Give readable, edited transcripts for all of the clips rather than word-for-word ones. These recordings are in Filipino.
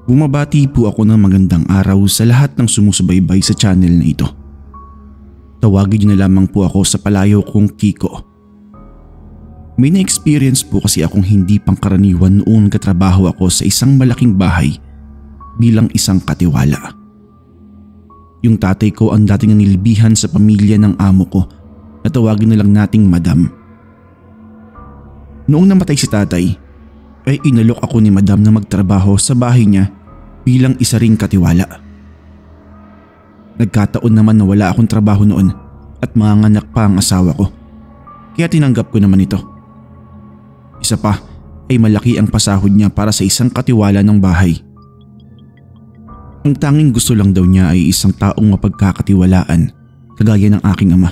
Bumabati po ako ng magandang araw sa lahat ng sumusubaybay sa channel na ito. Tawagin niyo na lamang po ako sa palayaw kong Kiko. May na-experience po kasi akong hindi pangkaraniwan noon katrabaho ako sa isang malaking bahay bilang isang katiwala. Yung tatay ko ang dating nanilbihan sa pamilya ng amo ko na tawagin na lang nating Madam. Noong namatay si tatay, ay inalok ako ni Madam na magtrabaho sa bahay niya bilang isa ring katiwala. Nagkataon naman na wala akong trabaho noon at manganganak pa ang asawa ko, kaya tinanggap ko naman ito. Isa pa ay malaki ang pasahod niya para sa isang katiwala ng bahay. Ang tanging gusto lang daw niya ay isang taong mapagkakatiwalaan kagaya ng aking ama.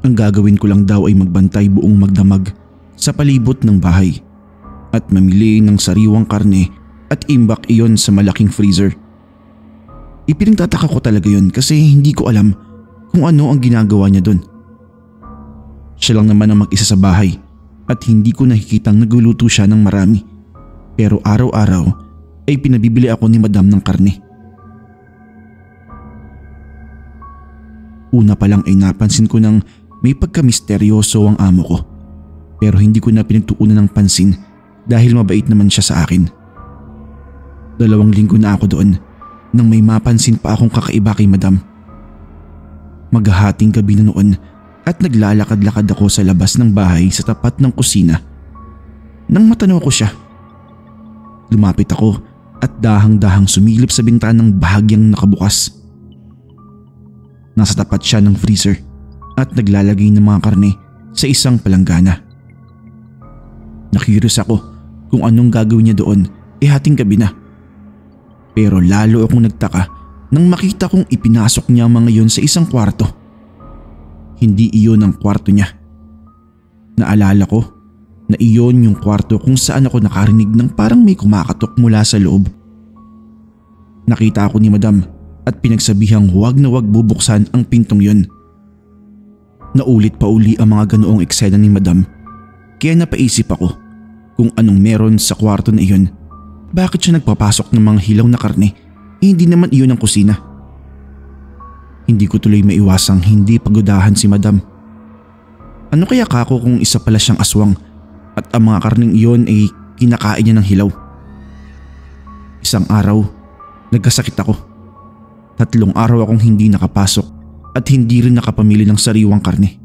Ang gagawin ko lang daw ay magbantay buong magdamag sa palibot ng bahay at mamili ng sariwang karne at imbak iyon sa malaking freezer. Ipinagtataka ko talaga yun kasi hindi ko alam kung ano ang ginagawa niya doon. Siya lang naman ang mag-isa sa bahay at hindi ko nakikitang nagluluto siya ng marami, pero araw-araw ay pinabibili ako ni Madam ng karne. Una pa lang ay napansin ko nang may pagka-misteryoso ang amo ko, pero hindi ko na pinagtuunan ng pansin dahil mabait naman siya sa akin. 2 linggo na ako doon nang may mapansin pa akong kakaiba kay Madam. Maghahating gabi na noon at naglalakad-lakad ako sa labas ng bahay sa tapat ng kusina. Nang matanaw ko siya, lumapit ako at dahang-dahang sumilip sa bintanang bahagyang nakabukas. Nasa tapat siya ng freezer at naglalagay ng mga karne sa isang palanggana. Nakikius ako kung anong gagawin niya doon, hating gabi na. Pero lalo akong nagtaka nang makita kong ipinasok niya mga yun sa isang kwarto. Hindi iyon ang kwarto niya. Naalala ko na iyon yung kwarto kung saan ako nakarinig ng parang may kumakatok mula sa loob. Nakita ako ni Madam at pinagsabihang huwag na huwag bubuksan ang pintong yun. Naulit pa uli ang mga ganoong eksena ni Madam, kaya napaisip ako kung anong meron sa kwarto na iyon. Bakit siya nagpapasok ng mga hilaw na karne? Hindi naman iyon ang kusina. Hindi ko tuloy maiwasang hindi pagudahan si Madam. Ano kaya kako kung isa pala siyang aswang at ang mga karning iyon ay kinakain niya ng hilaw? Isang araw, nagkasakit ako. 3 araw akong hindi nakapasok at hindi rin nakapamili ng sariwang karne.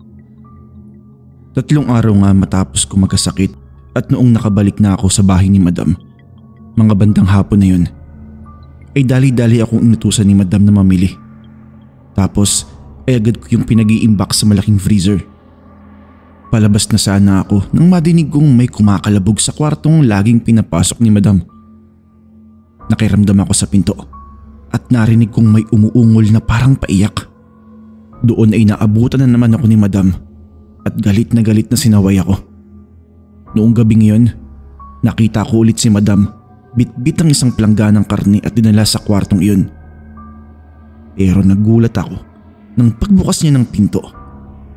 3 araw nga matapos ko magkasakit at noong nakabalik na ako sa bahay ni Madam, mga bandang hapon na yun, ay dali-dali akong inutusan ni Madam na mamili. Tapos ay agad ko yung pinag-iimbak sa malaking freezer. Palabas na sana ako nang madinig kong may kumakalabog sa kwartong laging pinapasok ni Madam. Nakiramdam ako sa pinto at narinig kong may umuungol na parang paiyak. Doon ay naabutan na naman ako ni Madam at galit na sinaway ako. Noong gabing yun, nakita ko ulit si Madam bitbit ang isang palangganang karne at dinala sa kwartong iyon. Pero nagulat ako nang pagbukas niya ng pinto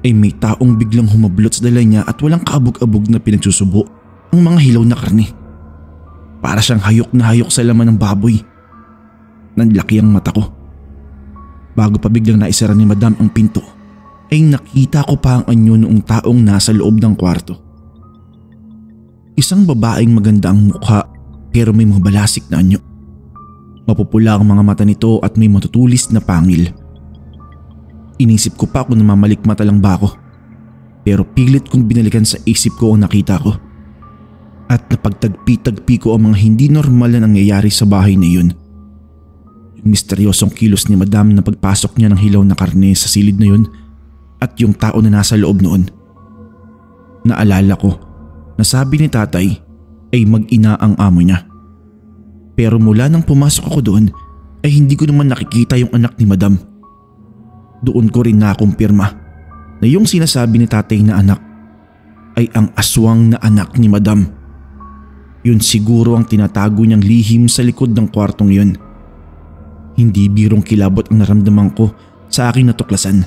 ay may taong biglang humablot sa dala niya at walang kaabog-abog na pinagsusubo ang mga hilaw na karne. Para siyang hayok na hayok sa laman ng baboy. Nanlaki ang mata ko. Bago pa biglang naisara ni Madam ang pinto ay nakita ko pa ang anyo noong taong nasa loob ng kwarto. Isang babaeng maganda ang mukha pero may mabalasik na anyo. Mapupula ang mga mata nito at may matutulis na pangil. Inisip ko pa kung namamalikmata lang ba ako, pero pilit kong binalikan sa isip ko ang nakita ko. At napagtagpi-tagpi ko ang mga hindi normal na nangyayari sa bahay na yun. Yung misteryosong kilos ni Madam na pagpasok niya ng hilaw na karne sa silid na yun at yung tao na nasa loob noon. Naalala ko na sabi ni tatay ay mag-ina ang amo niya. Pero mula nang pumasok ako doon ay hindi ko naman nakikita yung anak ni Madam. Doon ko rin nakumpirma na yung sinasabi ni tatay na anak ay ang aswang na anak ni Madam. Yun siguro ang tinatago niyang lihim sa likod ng kwartong yun. Hindi birong kilabot ang naramdaman ko sa aking natuklasan.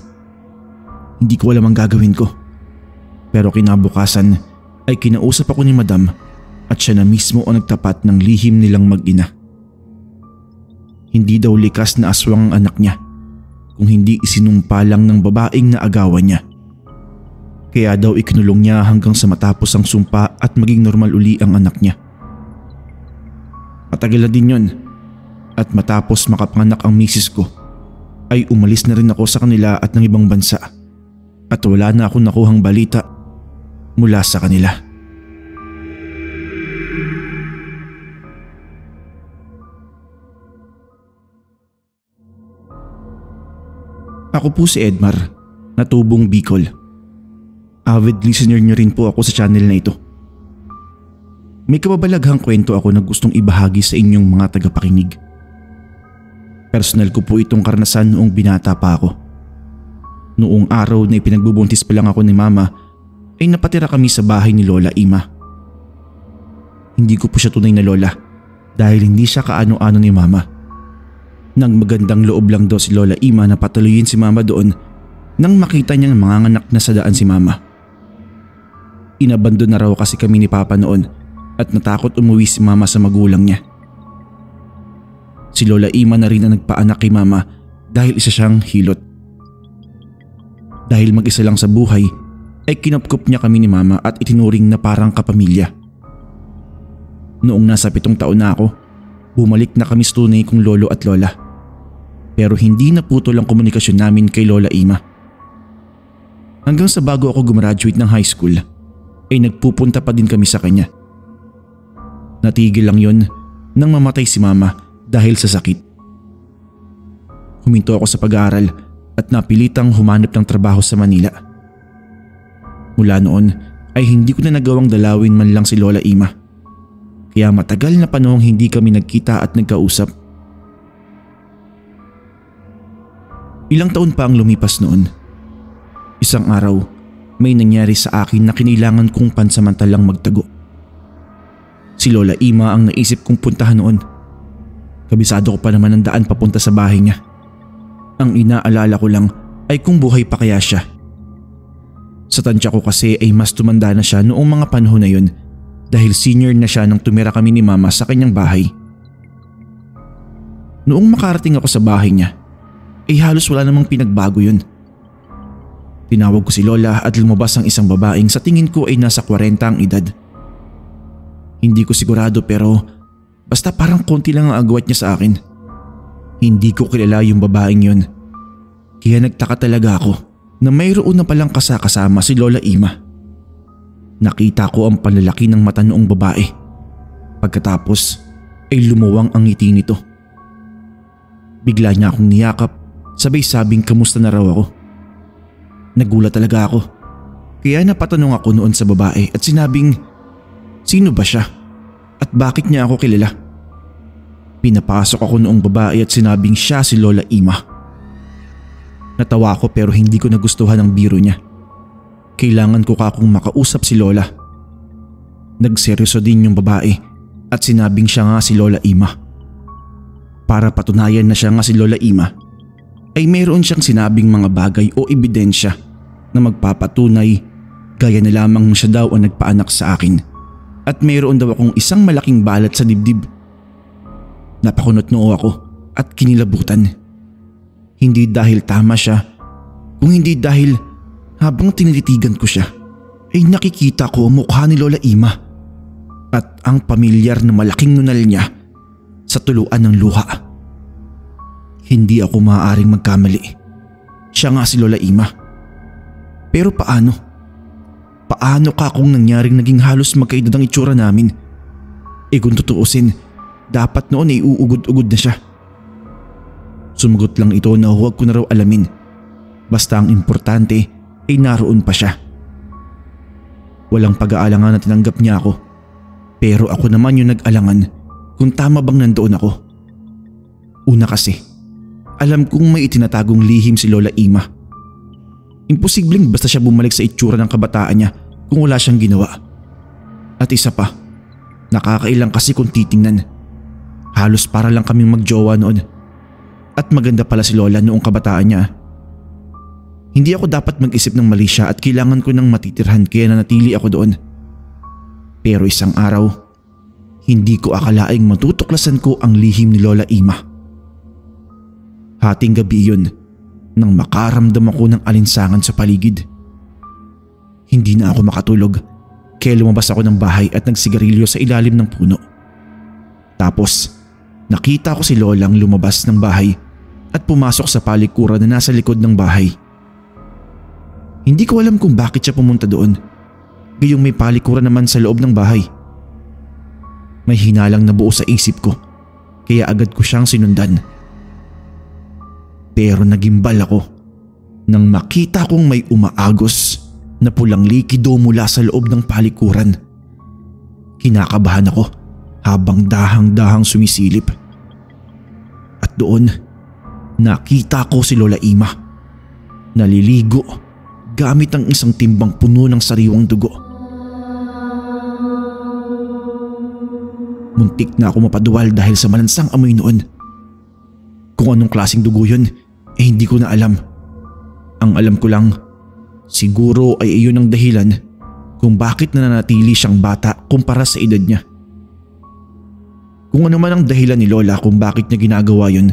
Hindi ko alam ang gagawin ko. Pero kinabukasan ay kinausap ako ni Madam at siya na mismo ang nagtapat ng lihim nilang mag-ina. Hindi daw likas na aswang ang anak niya kung hindi isinumpa lang ng babaeng naagawan niya. Kaya daw ikinulong niya hanggang sa matapos ang sumpa at maging normal uli ang anak niya. Matagal na din yun at matapos makapanganak ang misis ko ay umalis na rin ako sa kanila at ng ibang bansa at wala na akong nakuhang balita mula sa kanila. Ako po si Edmar, natubong Bicol. Avid listener niyo rin po ako sa channel na ito. May kababalaghang kwento ako na gustong ibahagi sa inyong mga tagapakinig. Personal ko po itong karanasan noong binata pa ako. Noong araw na ipinagbubuntis pa lang ako ni Mama ay napatira kami sa bahay ni Lola Ima. Hindi ko po siya tunay na lola dahil hindi siya kaano-ano ni Mama. Nang magandang loob lang daw si Lola Ima na patuloyin si Mama doon nang makita niyang manganganak na sa daan si Mama. Inabandon na raw kasi kami ni Papa noon at natakot umuwi si Mama sa magulang niya. Si Lola Ima na rin ang nagpaanak kay Mama dahil isa siyang hilot. Dahil mag-isa lang sa buhay ay kinupkup niya kami ni Mama at itinuring na parang kapamilya. Noong nasa 7 taon na ako, bumalik na kami sa tunay kong lolo at lola. Pero hindi naputol ang komunikasyon namin kay Lola Ima. Hanggang sa bago ako gumraduate ng high school ay nagpupunta pa din kami sa kanya. Natigil lang yon nang mamatay si Mama dahil sa sakit. Huminto ako sa pag-aaral at napilitang humanap ng trabaho sa Manila. Mula noon ay hindi ko na nagawang dalawin man lang si Lola Ima. Kaya matagal na panahong hindi kami nagkita at nagkausap. Ilang taon pa ang lumipas noon. Isang araw, may nangyari sa akin na kinailangan kong pansamantalang magtago. Si Lola Ima ang naisip kong puntahan noon. Kabisado ko pa naman ang daan papunta sa bahay niya. Ang inaalala ko lang ay kung buhay pa kaya siya. Sa tansya ko kasi ay mas tumanda na siya noong mga panahon na yun dahil senior na siya nang tumira kami ni Mama sa kanyang bahay. Noong makarating ako sa bahay niya, ay halos wala namang pinagbago yun. Tinawag ko si Lola at lumabas ang isang babaeng sa tingin ko ay nasa 40 ang edad. Hindi ko sigurado pero basta parang konti lang ang agwat niya sa akin. Hindi ko kilala yung babaeng yun. Kaya nagtaka talaga ako na mayroon na palang kasama si Lola Ima. Nakita ko ang panlalaki ng mata noong babae. Pagkatapos ay lumuwang ang ngiti nito. Bigla niya akong niyakap, sabay sabing kamusta na raw ako. Nagulat talaga ako. Kaya napatanong ako noon sa babae at sinabing, sino ba siya? At bakit niya ako kilala? Pinapasok ako noong babae at sinabing siya si Lola Ima. Natawa ako pero hindi ko nagustuhan ang biro niya. Kailangan ko akong makausap si Lola. Nagseryoso din yung babae at sinabing siya nga si Lola Ima. Para patunayan na siya nga si Lola Ima, ay mayroon siyang sinabing mga bagay o ebidensya na magpapatunay gaya na lamang siya daw ang nagpaanak sa akin at mayroon daw akong isang malaking balat sa dibdib. Napakunot noo ako at kinilabutan. Hindi dahil tama siya, kung hindi dahil habang tinititigan ko siya ay nakikita ko ang mukha ni Lola Ima at ang pamilyar na malaking nunal niya sa tuluan ng luha. Hindi ako maaaring magkamali. Siya nga si Lola Ima. Pero paano? Paano ka kung nangyaring naging halos magkaedad ang itsura namin? Kung tutuusin, dapat noon ay uugod-ugod na siya. Sumagot lang ito na huwag ko na raw alamin. Basta ang importante ay naroon pa siya. Walang pag-aalangan na tinanggap niya ako. Pero ako naman yung nag-alangan kung tama bang nandoon ako. Una kasi, alam kong may itinatagong lihim si Lola Ima. Imposibleng basta siya bumalik sa itsura ng kabataan niya kung wala siyang ginawa. At isa pa, nakakailang kasi kung titingnan. Halos para lang kaming magjowa noon. At maganda pala si Lola noong kabataan niya. Hindi ako dapat mag-isip ng mali siya at kailangan ko ng matitirhan kaya nanatili ako doon. Pero isang araw, hindi ko akalaing matutuklasan ko ang lihim ni Lola Ima. Hating gabi yun nang makaramdam ako ng alinsangan sa paligid. Hindi na ako makatulog kaya lumabas ako ng bahay at nagsigarilyo sa ilalim ng puno. Tapos nakita ko si Lolang lumabas ng bahay at pumasok sa palikuran na nasa likod ng bahay. Hindi ko alam kung bakit siya pumunta doon, gayong may palikuran naman sa loob ng bahay. May hinalang nabuo sa isip ko kaya agad ko siyang sinundan. Pero nagimbal ako nang makita kong may umaagos na pulang likido mula sa loob ng palikuran. Kinakabahan ako habang dahang-dahang sumisilip. At doon nakita ko si Lola Ima naliligo gamit ang isang timbang puno ng sariwang dugo. Muntik na ako mapaduwal dahil sa malansang amoy noon. Kung anong klaseng dugo yun, hindi ko na alam. Ang alam ko lang, siguro ay iyon ang dahilan kung bakit nananatili siyang bata kumpara sa edad niya. Kung ano man ang dahilan ni Lola kung bakit niya ginagawa yun,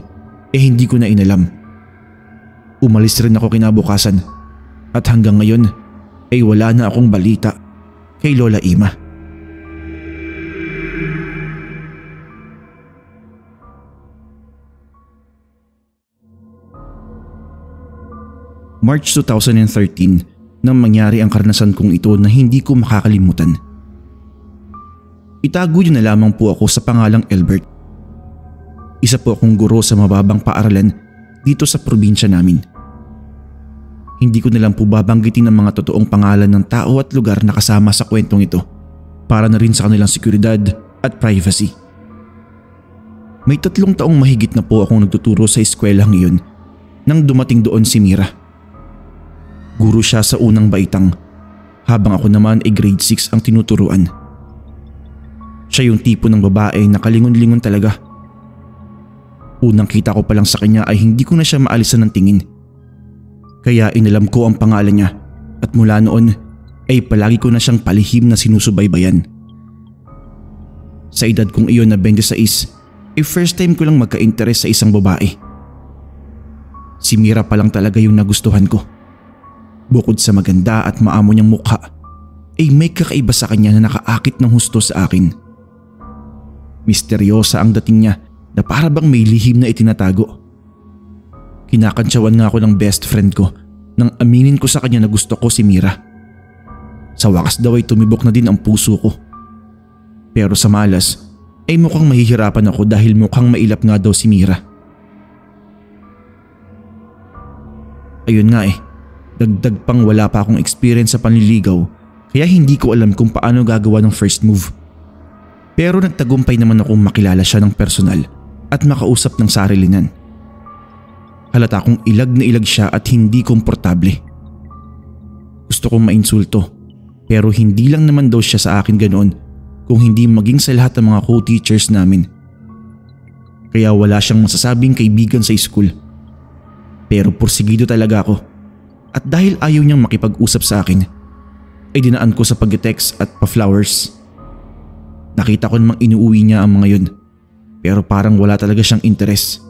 hindi ko na inalam. Umalis rin ako kinabukasan at hanggang ngayon ay wala na akong balita kay Lola Ima. March 2013 nang mangyari ang karanasan kong ito na hindi ko makakalimutan. Itago niyo na lamang po ako sa pangalang Albert. Isa po akong guro sa mababang paaralan dito sa probinsya namin. Hindi ko na lang po babanggitin ang mga totoong pangalan ng tao at lugar na kasama sa kwentong ito para na rin sa kanilang seguridad at privacy. May 3 taong mahigit na po akong nagtuturo sa eskwelahan iyon nang dumating doon si Mira. Guro siya sa unang baitang habang ako naman ay grade 6 ang tinuturuan. Siya yung tipo ng babae na kalingon-lingon talaga. Unang kita ko pa lang sa kanya ay hindi ko na siya maalisan ng tingin. Kaya inalam ko ang pangalan niya at mula noon ay palagi ko na siyang palihim na sinusubaybayan. Sa edad kong iyon na 26 ay first time ko lang magka-interes sa isang babae. Si Mira pa lang talaga yung nagustuhan ko. Bukod sa maganda at maamo niyang mukha, ay may kakaiba sa kanya na nakaakit ng husto sa akin. Misteryosa ang dating niya na para bang may lihim na itinatago. Kinakantsawan nga ako ng best friend ko nang aminin ko sa kanya na gusto ko si Mira. Sa wakas daw ay tumibok na din ang puso ko. Pero sa malas ay mukhang mahihirapan ako dahil mukhang mailap nga daw si Mira. Ayun nga dagdag pang wala pa akong experience sa panliligaw kaya hindi ko alam kung paano gagawa ng first move. Pero nagtagumpay naman akong makilala siya ng personal at makausap ng sarilinan. Halata kong ilag na ilag siya at hindi komportable. Gusto kong mainsulto pero hindi lang naman daw siya sa akin ganoon kung hindi maging sa lahat ng mga co-teachers namin. Kaya wala siyang masasabing kaibigan sa school. Pero porsigido talaga ako. At dahil ayaw niyang makipag-usap sa akin, ay dinaan ko sa pag-text at pa-flowers. Nakita ko namang inuuwi niya ang mga yun, pero parang wala talaga siyang interes.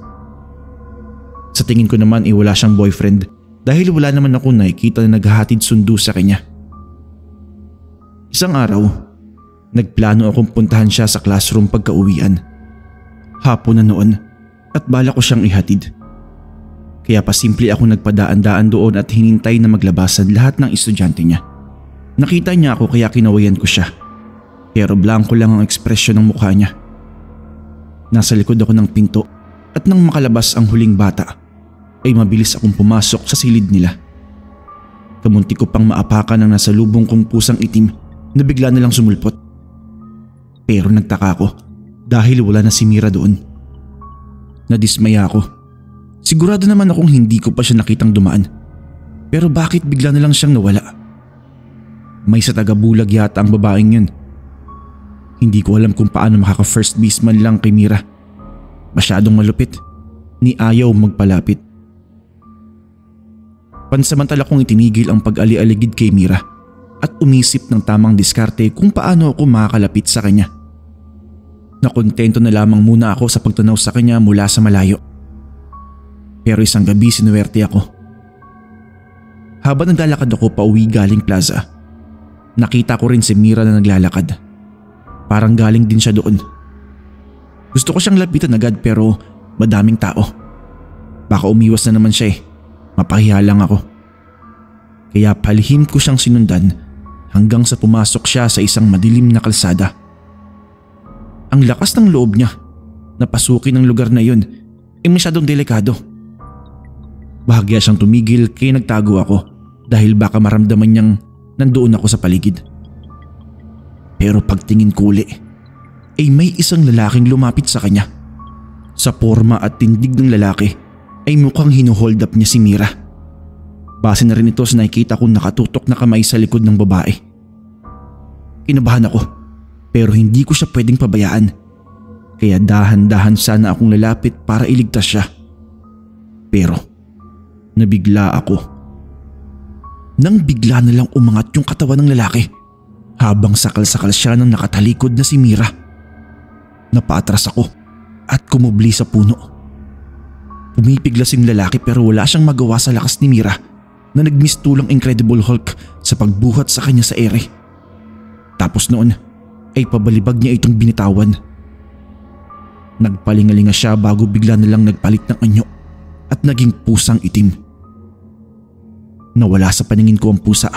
Sa tingin ko naman ay wala siyang boyfriend dahil wala naman ako nakikita na naghahatid sundo sa kanya. Isang araw, nagplano akong puntahan siya sa classroom pagka-uwian. Hapon na noon at bala ko siyang ihatid. Kaya pasimple ako nagpadaan-daan doon at hinintay na maglabasan lahat ng estudyante niya. Nakita niya ako kaya kinawayan ko siya. Pero blanko lang ang ekspresyon ng mukha niya. Nasa likod ako ng pinto at nang makalabas ang huling bata ay mabilis akong pumasok sa silid nila. Kamunti ko pang maapakan ang nasa lubong kong pusang itim na bigla na lang sumulpot. Pero nagtaka ako dahil wala na si Mira doon. Nadismaya ako. Sigurado naman akong hindi ko pa siya nakitang dumaan. Pero bakit bigla na lang siyang nawala? May sa taga-bulag yata ang babaeng yun. Hindi ko alam kung paano makaka-first baseman lang kay Mira. Masyadong malupit. Ni ayaw magpalapit. Pansamantala kong itinigil ang pag-ali-aligid kay Mira at umisip ng tamang diskarte kung paano ako makakalapit sa kanya. Nakontento na lamang muna ako sa pagtanaw sa kanya mula sa malayo. Pero isang gabi sinuwerte ako. Habang naglalakad ako pauwi galing plaza, nakita ko rin si Mira na naglalakad. Parang galing din siya doon. Gusto ko siyang lapitan agad pero madaming tao. Baka umiwas na naman siya mapahiya lang ako. Kaya palihim ko siyang sinundan hanggang sa pumasok siya sa isang madilim na kalsada. Ang lakas ng loob niya na pasukin ang lugar na yun masyadong delikado. Bahagya siyang tumigil kaya nagtago ako dahil baka maramdaman niyang nandoon ako sa paligid. Pero pagtingin ko uli ay may isang lalaking lumapit sa kanya. Sa forma at tindig ng lalaki ay mukhang hinuhold up niya si Mira. Base na rin ito sa nakikita kong nakatutok na kamay sa likod ng babae. Kinabahan ako pero hindi ko siya pwedeng pabayaan. Kaya dahan-dahan sana akong lalapit para iligtas siya. Pero nabigla ako. Nang bigla na lang umangat yung katawan ng lalaki habang sakal-sakal siya ng nakatalikod na si Mira. Napaatras ako at kumubli sa puno. Pumipiglas yung lalaki pero wala siyang magawa sa lakas ni Mira na nagmistulang Incredible Hulk sa pagbuhat sa kanya sa ere. Tapos noon ay pabalibag niya itong binitawan. Nagpalingalinga siya bago bigla na lang nagpalit ng anyo at naging pusang itim. Nawala sa paningin ko ang pusa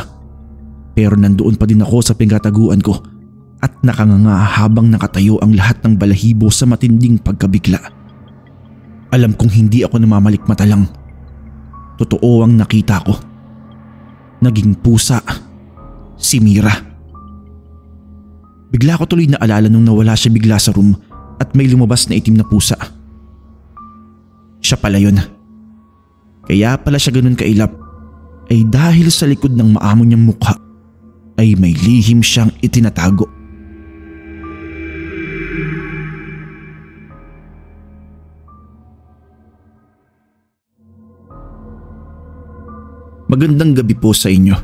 pero nandoon pa din ako sa pinagtataguan ko at nakanganga habang nakatayo ang lahat ng balahibo sa matinding pagkabigla. Alam kong hindi ako namamalikmata lang. Totoo ang nakita ko. Naging pusa si Mira. Bigla ko tuloy na alala nung nawala siya bigla sa room at may lumabas na itim na pusa. Siya pala yun. Kaya pala siya ganun kailap ay dahil sa likod ng maamo niyang mukha ay may lihim siyang itinatago. Magandang gabi po sa inyo.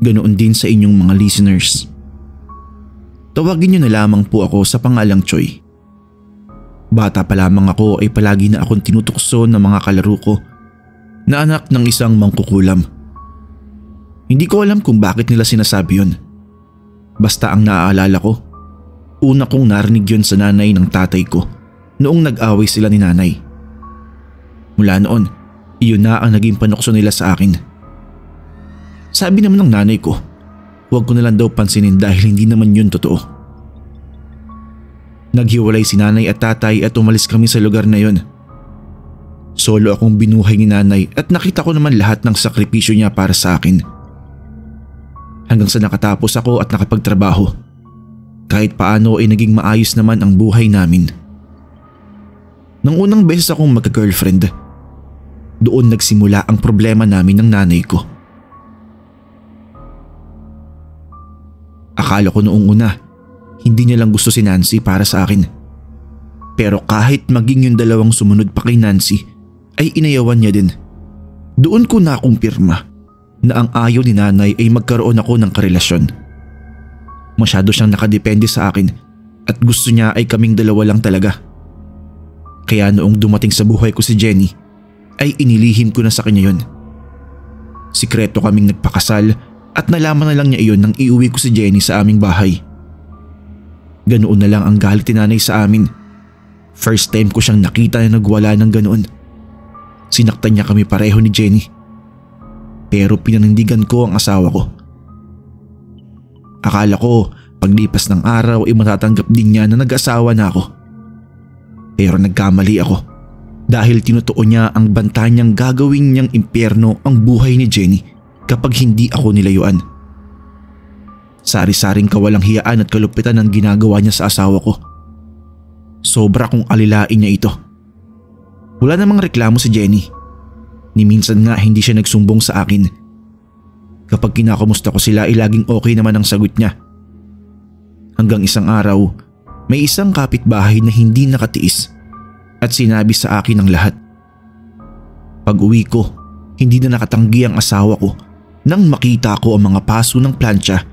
Ganoon din sa inyong mga listeners. Tawagin niyo na lamang po ako sa pangalang Choi. Bata pa lamang ako ay palagi na akong tinutukso ng mga kalaro ko na anak ng isang mangkukulam. Hindi ko alam kung bakit nila sinasabi yun. Basta ang naaalala ko, una kong narinig yun sa nanay ng tatay ko noong nag-away sila ni nanay. Mula noon, iyon na ang naging panukso nila sa akin. Sabi naman ng nanay ko, huwag ko na lang daw pansinin dahil hindi naman yun totoo. Naghiwalay si nanay at tatay at umalis kami sa lugar na yun. Solo akong binuhay ni nanay at nakita ko naman lahat ng sakripisyo niya para sa akin. Hanggang sa nakatapos ako at nakapagtrabaho. Kahit paano ay naging maayos naman ang buhay namin. Nang unang beses akong magka-girlfriend, doon nagsimula ang problema namin ng nanay ko. Akala ko noong una, hindi niya lang gusto si Nancy para sa akin. Pero kahit maging yung dalawang sumunod pa kay Nancy, ay inayawan niya din. Doon ko nakumpirma na ang ayaw ni nanay ay magkaroon ako ng karelasyon. Masyado siyang nakadepende sa akin at gusto niya ay kaming dalawa lang talaga. Kaya noong dumating sa buhay ko si Jenny, ay inilihim ko na sa kanya yun. Sikreto kaming nagpakasal at nalaman na lang niya iyon nang iuwi ko si Jenny sa aming bahay. Ganoon na lang ang galit ni nanay sa amin. First time ko siyang nakita na nagwala ng ganoon. Sinaktan niya kami pareho ni Jenny. Pero pinanindigan ko ang asawa ko. Akala ko paglipas ng araw ay matatanggap din niya na nag-asawa na ako. Pero nagkamali ako dahil tinutuon niya ang banta niyang gagawin niyang impyerno ang buhay ni Jenny kapag hindi ako nilayuan. Sari-saring kawalang hiyaan at kalupitan ang ginagawa niya sa asawa ko. Sobra kong alilain niya ito. Wala namang reklamo si Jenny. Ni minsan nga hindi siya nagsumbong sa akin. Kapag kinakamusta ko sila ay laging okay naman ang sagot niya. Hanggang isang araw, may isang kapitbahay na hindi nakatiis at sinabi sa akin ang lahat. Pag-uwi ko, hindi na nakatanggi ang asawa ko nang makita ko ang mga paso ng plancha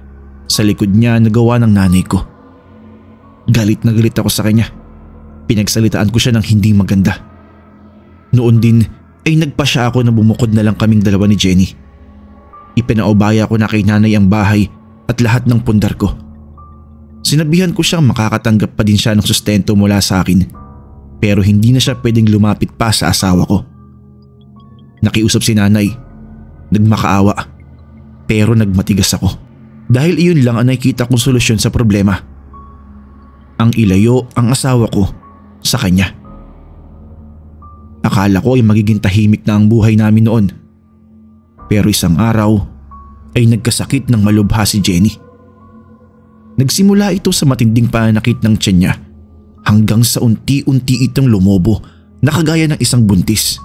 sa likod niya na gawa ng nanay ko. Galit na galit ako sa kanya. Pinagsalitaan ko siya ng hindi maganda. Noon din ay nagpasya ako na bumukod na lang kaming dalawa ni Jenny. Ipinaubaya ko na kay nanay ang bahay at lahat ng pundar ko. Sinabihan ko siyang makakatanggap pa din siya ng sustento mula sa akin, pero hindi na siya pwedeng lumapit pa sa asawa ko. Nakiusap si nanay, nagmakaawa, pero nagmatigas ako dahil iyon lang ang nakikita kong solusyon sa problema. Ang ilayo ang asawa ko sa kanya. Akala ko ay magiging tahimik na ang buhay namin noon. Pero isang araw ay nagkasakit ng malubha si Jenny. Nagsimula ito sa matinding pananakit ng tiyan niya hanggang sa unti-unti itong lumobo na kagaya ng isang buntis.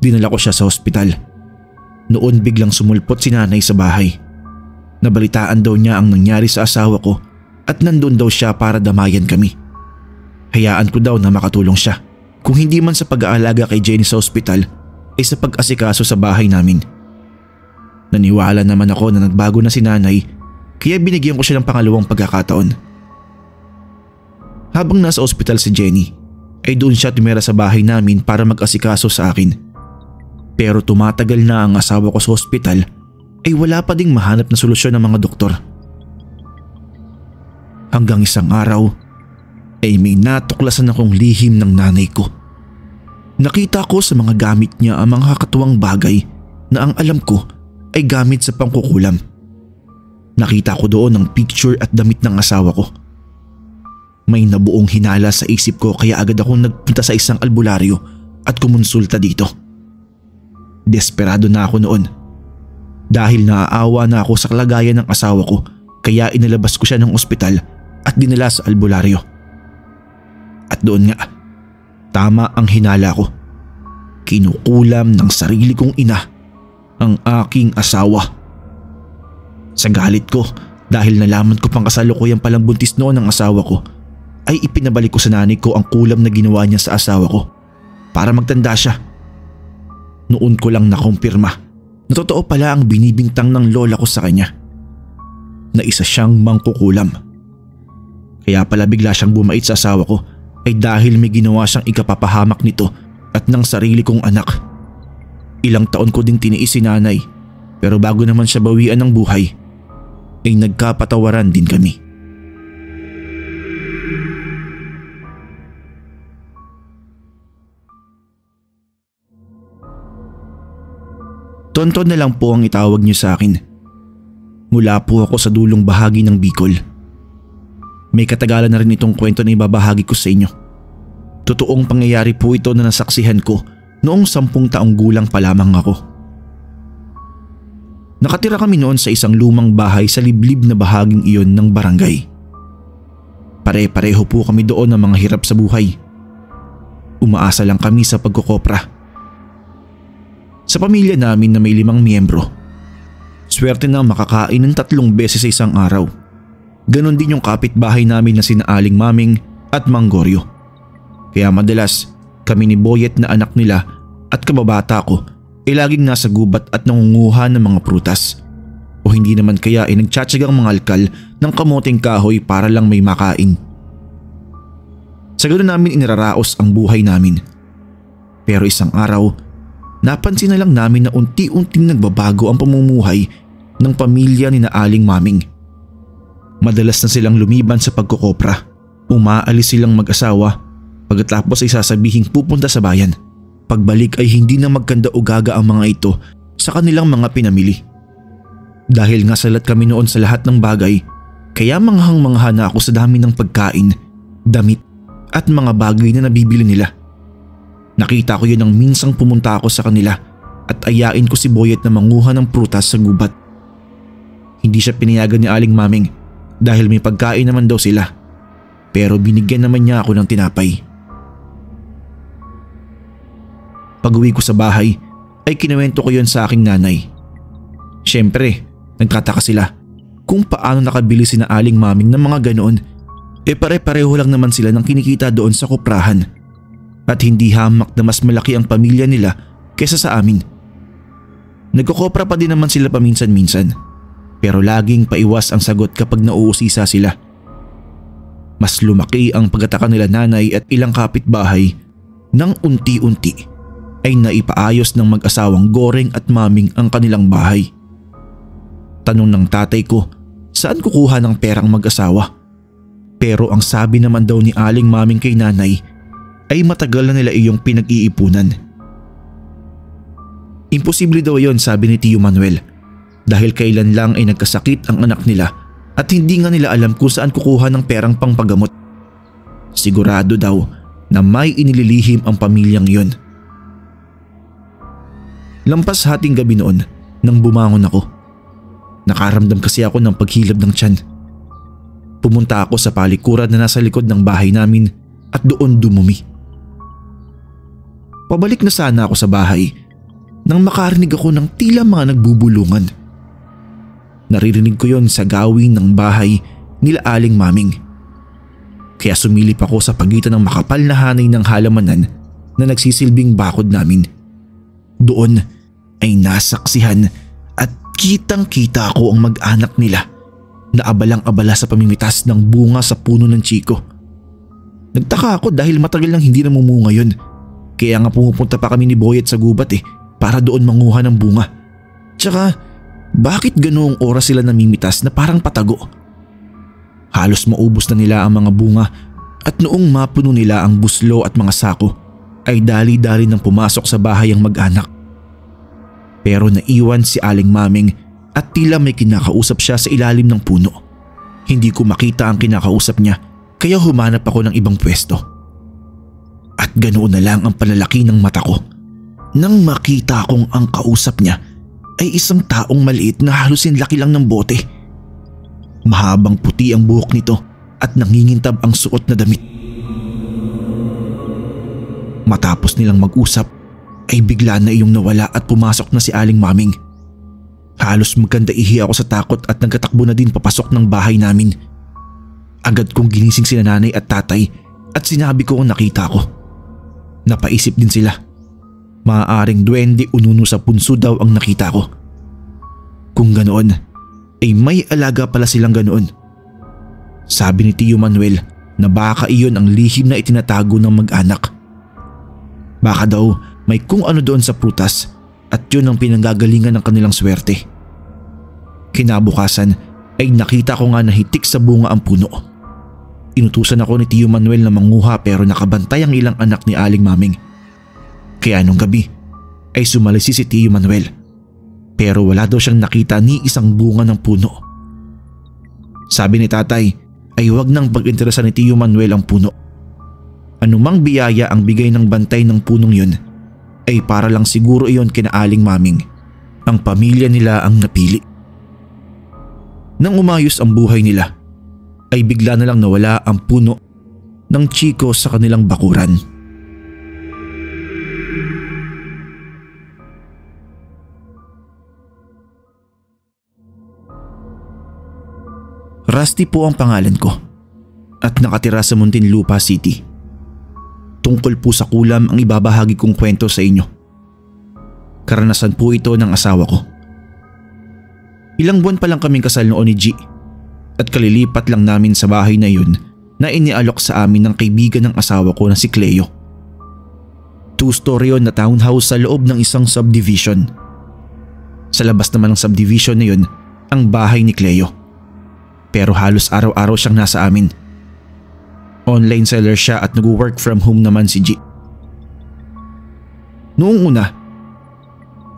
Dinala ko siya sa ospital. Noon biglang sumulpot si nanay sa bahay. Nabalitaan daw niya ang nangyari sa asawa ko at nandun daw siya para damayan kami. Hayaan ko daw na makatulong siya. Kung hindi man sa pag-aalaga kay Jenny sa ospital ay sa pag-asikaso sa bahay namin. Naniwala naman ako na nagbago na si nanay kaya binigyan ko siya ng pangalawang pagkakataon. Habang nasa ospital si Jenny ay doon siya tumira sa bahay namin para mag-asikaso sa akin. Pero tumatagal na ang asawa ko sa ospital ay wala pa ding mahanap na solusyon ng mga doktor. Hanggang isang araw ay may natuklasan akong lihim ng nanay ko. Nakita ko sa mga gamit niya ang mga kakatuwang bagay na ang alam ko ay gamit sa pangkukulam. Nakita ko doon ang picture at damit ng asawa ko. May nabuong hinala sa isip ko kaya agad akong nagpunta sa isang albularyo at kumonsulta dito. Desperado na ako noon. Dahil naaawa na ako sa kalagayan ng asawa ko kaya inilabas ko siya ng ospital at dinala sa albularyo. At doon nga, tama ang hinala ko. Kinukulam ng sarili kong ina ang aking asawa. Sa galit ko dahil nalaman ko pang kasalukuyang palang buntis noon ang asawa ko, ay ipinabalik ko sa nanay ko ang kulam na ginawa niya sa asawa ko para magtanda siya. Noon ko lang nakumpirma na totoo pala ang binibintang ng lola ko sa kanya, na isa siyang mangkukulam. Kaya pala bigla siyang bumait sa asawa ko ay dahil may ginawa siyang ikapapahamak nito at ng sarili kong anak. Ilang taon ko ding tiniis si nanay pero bago naman siya bawian ng buhay ay nagkapatawaran din kami. Tonton na lang po ang itawag niyo sa akin. Mula po ako sa dulong bahagi ng Bicol. May katagalan na rin itong kwento na ibabahagi ko sa inyo. Totoong pangyayari po ito na nasaksihan ko noong 10 taong gulang pa lamang ako. Nakatira kami noon sa isang lumang bahay sa liblib na bahaging iyon ng barangay. Pare-pareho po kami doon ng mga hirap sa buhay. Umaasa lang kami sa pagkukopra. Sa pamilya namin na may 5 miyembro, swerte na makakain ng 3 beses sa isang araw. Ganon din yung kapitbahay namin na sina Aling Maming at Mang Goryo. Kaya madalas kami ni Boyet na anak nila at kababata ko ay laging nasa gubat at nangunguha ng mga prutas. O hindi naman kaya ay nagtsatsagang mga alkal ng kamoting kahoy para lang may makain. Sa ganon namin iniraraos ang buhay namin. Pero isang araw, napansin na lang namin na unti-unting nagbabago ang pamumuhay ng pamilya ni na Aling Maming. Madalas na silang lumiban sa pagkukopra. Umaalis silang mag-asawa pagkatapos ay sasabihing pupunta sa bayan. Pagbalik ay hindi na magkanda o gaga ang mga ito sa kanilang mga pinamili. Dahil nga salat kami noon sa lahat ng bagay, kaya manghang-mangha na ako sa dami ng pagkain, damit at mga bagay na nabibili nila. Nakita ko yun nang minsang pumunta ako sa kanila at ayain ko si Boyet na manguha ng prutas sa gubat. Hindi siya pinayagan ni Aling Maming dahil may pagkain naman daw sila, pero binigyan naman niya ako ng tinapay. Pag-uwi ko sa bahay ay kinuwento ko yun sa aking nanay. Siyempre, nagtataka sila kung paano nakabili si na Aling Maming ng mga ganoon. Pare-pareho lang naman sila ng kinikita doon sa kuprahan. At hindi hamak na mas malaki ang pamilya nila kaysa sa amin. Nagkukopra pa din naman sila paminsan-minsan, pero laging paiwas ang sagot kapag nauusisa sila. Mas lumaki ang pagtataka nila nanay at ilang kapitbahay nang unti-unti ay naipaayos ng mag-asawang Goreng at Maming ang kanilang bahay. Tanong ng tatay ko, saan kukuha ng perang mag-asawa? Pero ang sabi naman daw ni Aling Maming kay nanay ay matagal na nila iyong pinag-iipunan. Imposible daw yon, sabi ni Tio Manuel, dahil kailan lang ay nagkasakit ang anak nila at hindi nga nila alam kung saan kukuha ng perang pangpagamot. Sigurado daw na may inililihim ang pamilyang yon. Lampas hating gabi noon nang bumangon ako. Nakaramdam kasi ako ng paghilab ng tiyan. Pumunta ako sa palikuran na nasa likod ng bahay namin at doon dumumi. Pabalik na sana ako sa bahay nang makarinig ako ng tila mga nagbubulungan. Naririnig ko yon sa gawin ng bahay nila Aling Maming. Kaya sumilip ako sa pagitan ng makapal na hanay ng halamanan na nagsisilbing bakod namin. Doon ay nasaksihan at kitang-kita ko ang mag-anak nila na abalang-abala sa pamimitas ng bunga sa puno ng chiko. Nagtaka ako dahil matagal nang hindi namumunga yun. Kaya nga pumupunta pa kami ni Boyet sa gubat para doon manguha ng bunga. Tsaka bakit ganoong oras sila namimitas na parang patago? Halos maubos na nila ang mga bunga at noong mapuno nila ang buslo at mga sako ay dali-dali nang pumasok sa bahay ang mag-anak. Pero naiwan si Aling Maming at tila may kinakausap siya sa ilalim ng puno. Hindi ko makita ang kinakausap niya kaya humanap ako ng ibang pwesto. At ganoon na lang ang palalaki ng mata ko nang makita kong ang kausap niya ay isang taong maliit na halos laki lang ng bote. Mahabang puti ang buhok nito at nangingintab ang suot na damit. Matapos nilang mag-usap ay bigla na iyong nawala at pumasok na si Aling Maming. Halos magkandaihi ako sa takot at nagkatakbo na din papasok ng bahay namin. Agad kong ginising sina nanay at tatay at sinabi ko ang nakita ko. Napaisip din sila. Maaaring duwende o nuno sa punso daw ang nakita ko. Kung ganoon, ay may alaga pala silang ganoon. Sabi ni Tio Manuel na baka iyon ang lihim na itinatago ng mag-anak. Baka daw may kung ano doon sa prutas at yun ang pinanggagalingan ng kanilang swerte. Kinabukasan ay nakita ko nga na hitik sa bunga ang puno. Inutusan ako ni Tio Manuel na manguha pero nakabantay ang ilang anak ni Aling Maming. Kaya nung gabi ay sumalisi si Tio Manuel pero wala daw siyang nakita ni isang bunga ng puno. Sabi ni tatay ay huwag nang pag-interesa ni Tio Manuel ang puno. Anumang biyaya ang bigay ng bantay ng punong yun ay para lang siguro iyon kina Aling Maming. Ang pamilya nila ang napili. Nang umayos ang buhay nila ay bigla na lang nawala ang puno ng chiko sa kanilang bakuran. Rusty po ang pangalan ko at nakatira sa Muntinlupa City. Tungkol po sa kulam ang ibabahagi kong kwento sa inyo. Karanasan po ito ng asawa ko. Ilang buwan pa lang kaming kasal noon ni G at kalilipat lang namin sa bahay na yun na inialok sa amin ng kaibigan ng asawa ko na si Cleo. 2-story yun na townhouse sa loob ng isang subdivision. Sa labas naman ng subdivision na yun ang bahay ni Cleo. Pero halos araw-araw siyang nasa amin. Online seller siya at nag-work from home naman si G. Noong una,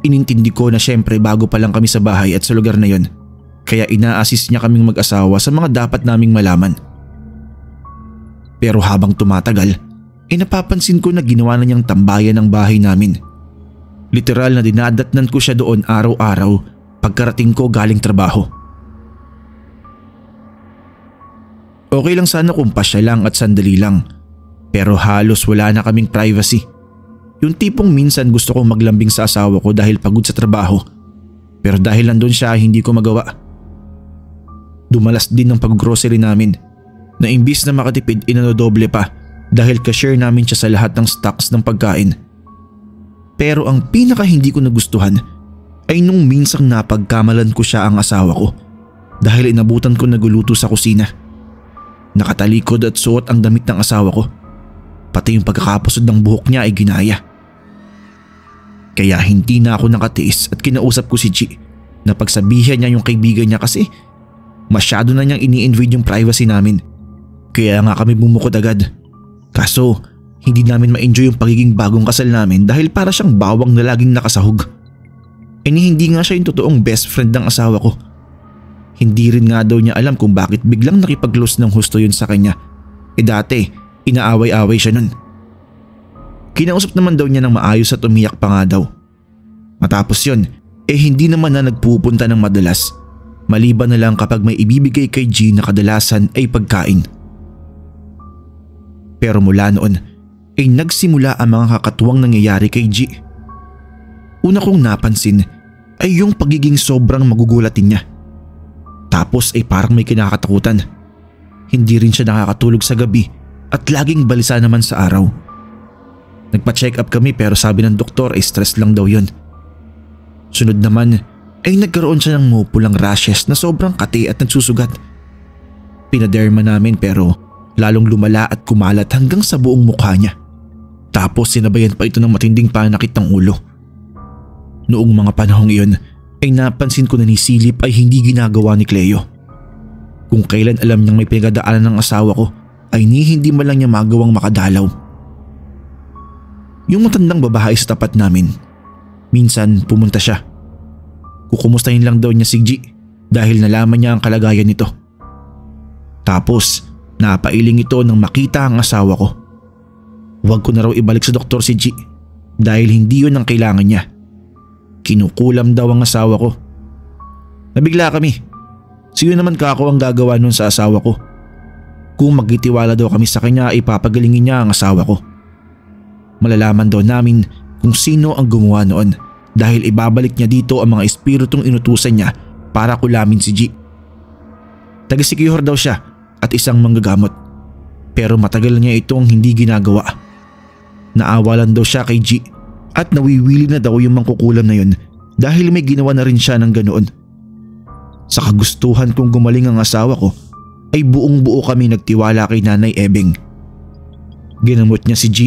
inintindi ko na syempre bago pa lang kami sa bahay at sa lugar na yon, kaya ina-assist niya kaming mag-asawa sa mga dapat naming malaman. Pero habang tumatagal, napapansin ko na ginawa na niyang tambayan ng bahay namin. Literal na dinadatnan ko siya doon araw-araw pagkarating ko galing trabaho. Okay lang sana kung pasya lang at sandali lang, pero halos wala na kaming privacy. Yung tipong minsan gusto kong maglambing sa asawa ko dahil pagod sa trabaho, pero dahil nandun siya hindi ko magawa. Dumalas din ng pag-grocery namin na imbis na makatipid inanodoble pa dahil cashier namin siya sa lahat ng stocks ng pagkain. Pero ang pinaka hindi ko nagustuhan ay nung minsang napagkamalan ko siya ang asawa ko dahil inabutan ko nagluluto sa kusina. Nakatalikod at suot ang damit ng asawa ko. Pati yung pagkakapusod ng buhok niya ay ginaya. Kaya hindi na ako nakatiis at kinausap ko si G na pagsabihan niya yung kaibigan niya kasi masyado na niyang ini-invade yung privacy namin. Kaya nga kami bumukod agad. Kaso hindi namin ma-enjoy yung pagiging bagong kasal namin dahil para siyang bawang na laging nakasahog. Hindi nga siya yung totoong best friend ng asawa ko. Hindi rin nga daw niya alam kung bakit biglang nakipag-close ng husto yun sa kanya. Dati, inaaway-away siya nun. Kinausap naman daw niya ng maayos at umiyak pa nga daw. Matapos yun, hindi naman na nagpupunta ng madalas. Maliban na lang kapag may ibibigay kay G na kadalasan ay pagkain. Pero mula noon, nagsimula ang mga kakatuwang nangyayari kay G. Una kong napansin ay yung pagiging sobrang magugulatin niya. Tapos parang may kinakatakutan. Hindi rin siya nakakatulog sa gabi at laging balisa naman sa araw. Nagpa-check up kami pero sabi ng doktor stress lang daw yun. Sunod naman nagkaroon siya ng mupulang rashes na sobrang kati at nagsusugat. Pinaderma namin pero lalong lumala at kumalat hanggang sa buong mukha niya. Tapos sinabayan pa ito ng matinding panakit ng ulo. Noong mga panahong iyon napansin ko na ni Silip ay hindi ginagawa ni Cleo. Kung kailan alam niyang may pinagdadaanan ng asawa ko ay hindi man lang niya magawang makadalaw. Yung matandang babae sa tapat namin, minsan pumunta siya. Kukumustahin lang daw niya si G dahil nalaman niya ang kalagayan nito. Tapos napailing ito nang makita ang asawa ko. Huwag ko na raw ibalik sa doktor si G dahil hindi yun ang kailangan niya. Kinukulam daw ang asawa ko. Nabigla kami. Sino naman kako ang gagawa nun sa asawa ko? Kung magtitiwala daw kami sa kanya ipapagalingin niya ang asawa ko. Malalaman daw namin kung sino ang gumawa noon dahil ibabalik niya dito ang mga espiritong inutusan niya para kulamin si G. Taga-Siquijor daw siya at isang manggagamot. Pero matagal niya itong hindi ginagawa. Naawalan daw siya kay G at nawiwili na daw yung mangkukulam na yun dahil may ginawa na rin siya ng ganoon. Sa kagustuhan kong gumaling ang asawa ko ay buong buo kami nagtiwala kay Nanay Ebeng. Ginamot niya si G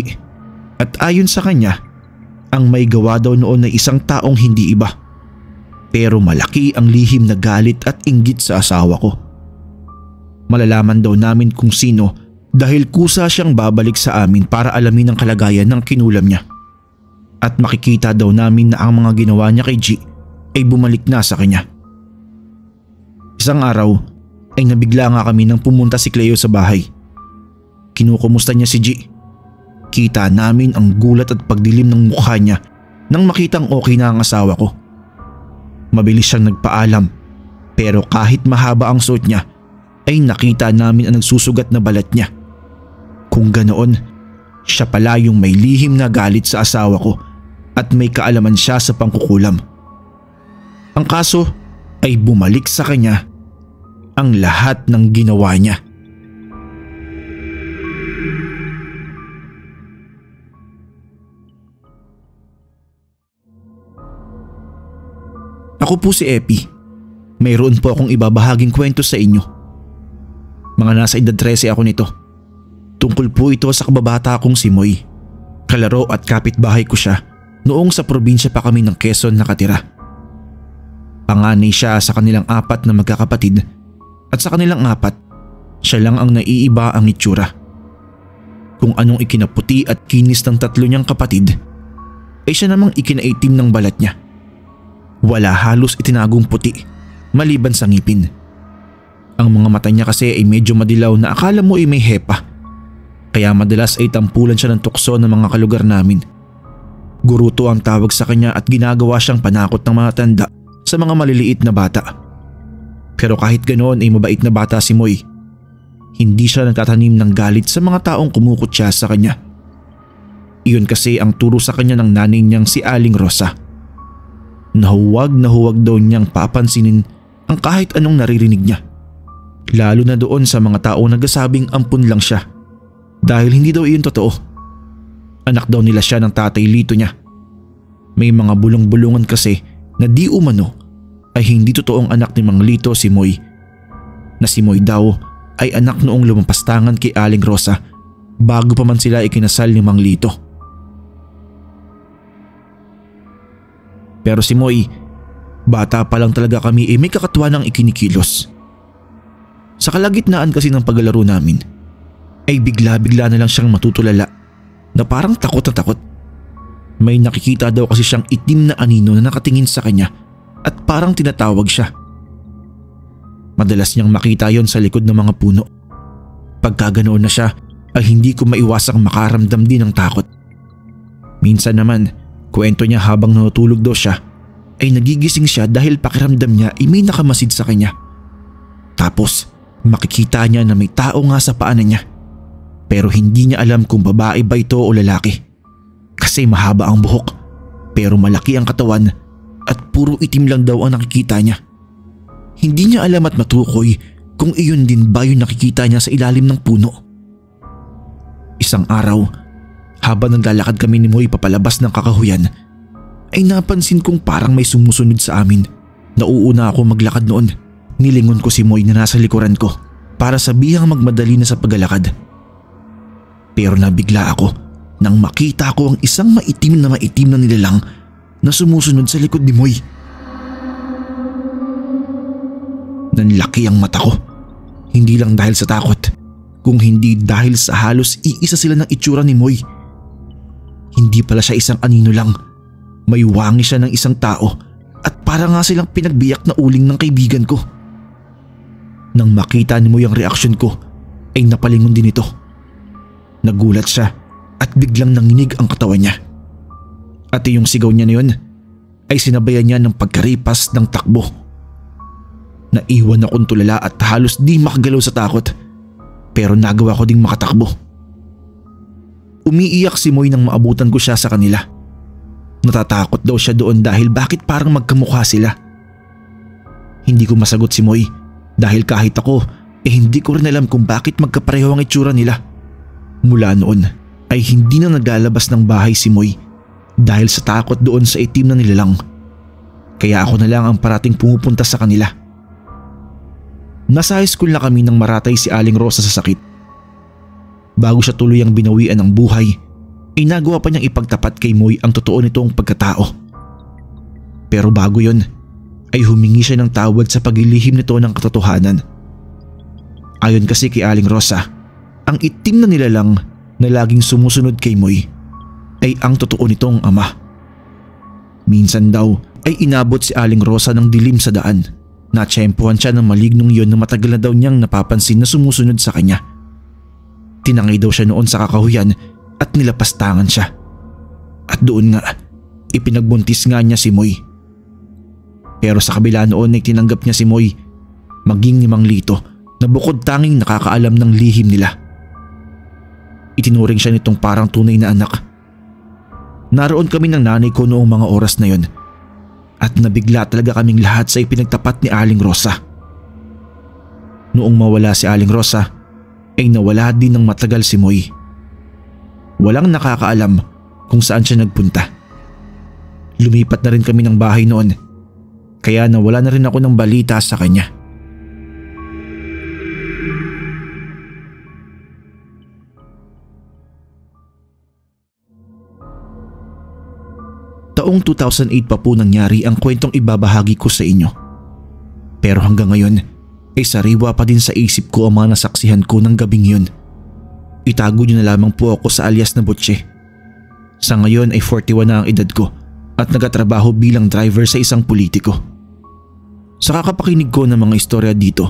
at ayon sa kanya ang may gawa daw noon ay isang taong hindi iba. Pero malaki ang lihim na galit at inggit sa asawa ko. Malalaman daw namin kung sino dahil kusa siyang babalik sa amin para alamin ang kalagayan ng kinulam niya. At makikita daw namin na ang mga ginawa niya kay G ay bumalik na sa kanya. Isang araw ay nabigla nga kami nang pumunta si Cleo sa bahay. Kinukumusta niya si G. Kita namin ang gulat at pagdilim ng mukha niya nang makitang okay na ang asawa ko. Mabilis siyang nagpaalam pero kahit mahaba ang suot niya ay nakita namin ang nagsusugat na balat niya. Kung ganoon, siya pala yung may lihim na galit sa asawa ko at may kaalaman siya sa pangkukulam. Ang kaso ay bumalik sa kanya ang lahat ng ginawa niya. Ako po si Epi. Mayroon po akong ibabahaging kwento sa inyo. Mga nasa edad 13 ako nito. Tungkol po ito sa kababata kong si Moy. Kalaro at kapitbahay ko siya noong sa probinsya pa kami ng Quezon nakatira. Panganay siya sa kanilang 4 na magkakapatid at sa kanilang 4, siya lang ang naiiba ang itsura. Kung anong ikinaputi at kinis ng 3 niyang kapatid, ay siya namang ikinaitim ng balat niya. Wala halos itinagong puti maliban sa ngipin. Ang mga mata niya kasi ay medyo madilaw na akala mo ay may hepa. Kaya madalas ay tampulan siya ng tukso ng mga kalugar namin. Guruto ang tawag sa kanya at ginagawa siyang panakot ng mga tanda sa mga maliliit na bata. Pero kahit ganoon ay mabait na bata si Moy. Hindi siya nagtatanim ng galit sa mga taong kumukutya sa kanya. Iyon kasi ang turo sa kanya ng nanay niyang si Aling Rosa. Na huwag daw niyang papansinin ang kahit anong naririnig niya. Lalo na doon sa mga taong nagsasabing ampun lang siya. Dahil hindi daw iyon totoo. Anak daw nila siya ng tatay Lito niya. May mga bulong-bulungan kasi na di umano ay hindi totoong anak ni Mang Lito si Moy. Na si Moy daw ay anak noong lumampastangan kay Aling Rosa bago pa man sila ikinasal ni Mang Lito. Pero si Moy, bata pa lang talaga kami may kakatuwa ng ikinikilos. Sa kalagitnaan kasi ng paglalaro namin ay bigla-bigla na lang siyang matutulala na parang takot na takot. May nakikita daw kasi siyang itim na anino na nakatingin sa kanya at parang tinatawag siya. Madalas niyang makita yon sa likod ng mga puno. Pagka ganoon na siya ay hindi ko maiwasang makaramdam din ng takot. Minsan naman, kwento niya habang natutulog daw siya ay nagigising siya dahil pakiramdam niya ay may nakamasid sa kanya. Tapos makikita niya na may tao nga sa paanan niya. Pero hindi niya alam kung babae ba ito o lalaki. Kasi mahaba ang buhok pero malaki ang katawan at puro itim lang daw ang nakikita niya. Hindi niya alam at matukoy kung iyon din ba yung nakikita niya sa ilalim ng puno. Isang araw, habang naglalakad kami ni Moy papalabas ng kakahuyan, ay napansin kong parang may sumusunod sa amin. Nauuna ako maglakad noon. Nilingon ko si Moy na nasa likuran ko para sabihang magmadali na sa paglalakad. Pero nabigla ako nang makita ko ang isang maitim na nilalang na sumusunod sa likod ni Moy. Nanlaki ang mata ko, hindi lang dahil sa takot, kung hindi dahil sa halos iisa sila ng itsura ni Moy. Hindi pala siya isang anino lang, may wangi siya ng isang tao at para nga silang pinagbiyak na uling ng kaibigan ko. Nang makita ni Moy ang reaksyon ko ay napalingon din ito. Nagulat siya at biglang nanginig ang katawan niya. At yung sigaw niya na yun ay sinabayan niya ng pagkaripas ng takbo. Naiwan akong tulala at halos di makagalaw sa takot, pero nagawa ko ding makatakbo. Umiiyak si Moy nang maabutan ko siya sa kanila. Natatakot daw siya doon dahil bakit parang magkamukha sila. Hindi ko masagot si Moy dahil kahit ako hindi ko rin alam kung bakit magkapareho ang itsura nila. Mula noon ay hindi na naglalabas ng bahay si Moy dahil sa takot doon sa itim na nilalang. Kaya ako na lang ang parating pumupunta sa kanila. Nasa high school na kami nang maratay si Aling Rosa sa sakit. Bago siya tuluyang binawian ng buhay, ay nagawa pa niyang ipagtapat kay Moy ang totoo nitong pagkatao. Pero bago yon, ay humingi siya ng tawad sa paglilihim nito ng katotohanan. Ayon kasi kay Aling Rosa, ang itim na nilalang na laging sumusunod kay Moy ay ang totoo nitong ama. Minsan daw ay inabot si Aling Rosa ng dilim sa daan. Natsyempohan siya ng malignong yon na matagal na daw niyang napapansin na sumusunod sa kanya. Tinangay daw siya noon sa kakahuyan at nilapastangan siya. At doon nga, ipinagbuntis nga niya si Moy. Pero sa kabila noon ay tinanggap niya si Moy, maging ni Mang Lito na bukod tanging nakakaalam ng lihim nila. Itinuring siya nitong parang tunay na anak. Naroon kami ng nanay ko noong mga oras na yon at nabigla talaga kaming lahat sa ipinagtapat ni Aling Rosa. Noong mawala si Aling Rosa ay nawala din ng matagal si Moy. Walang nakakaalam kung saan siya nagpunta. Lumipat na rin kami ng bahay noon kaya nawala na rin ako ng balita sa kanya. Taong 2008 pa po nangyari ang kwentong ibabahagi ko sa inyo. Pero hanggang ngayon ay sariwa pa din sa isip ko ang mga nasaksihan ko ng gabing yun. Itago niyo na lamang po ako sa alias na Butche. Sa ngayon ay 41 na ang edad ko at nagatrabaho bilang driver sa isang politiko. Sa kakapakinig ko ng mga istorya dito,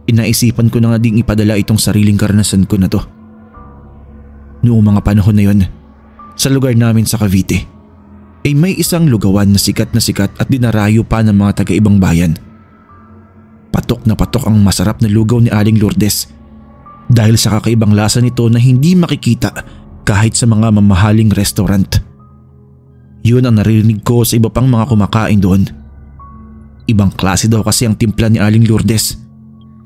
inaisipan ko na nga ding ipadala itong sariling karanasan ko na to. Noong mga panahon na yun, sa lugar namin sa Cavite, ay may isang lugawan na sikat at dinarayo pa ng mga taga-ibang bayan. Patok na patok ang masarap na lugaw ni Aling Lourdes dahil sa kakaibang lasa nito na hindi makikita kahit sa mga mamahaling restaurant. Yun ang naririnig ko sa iba pang mga kumakain doon. Ibang klase daw kasi ang timpla ni Aling Lourdes,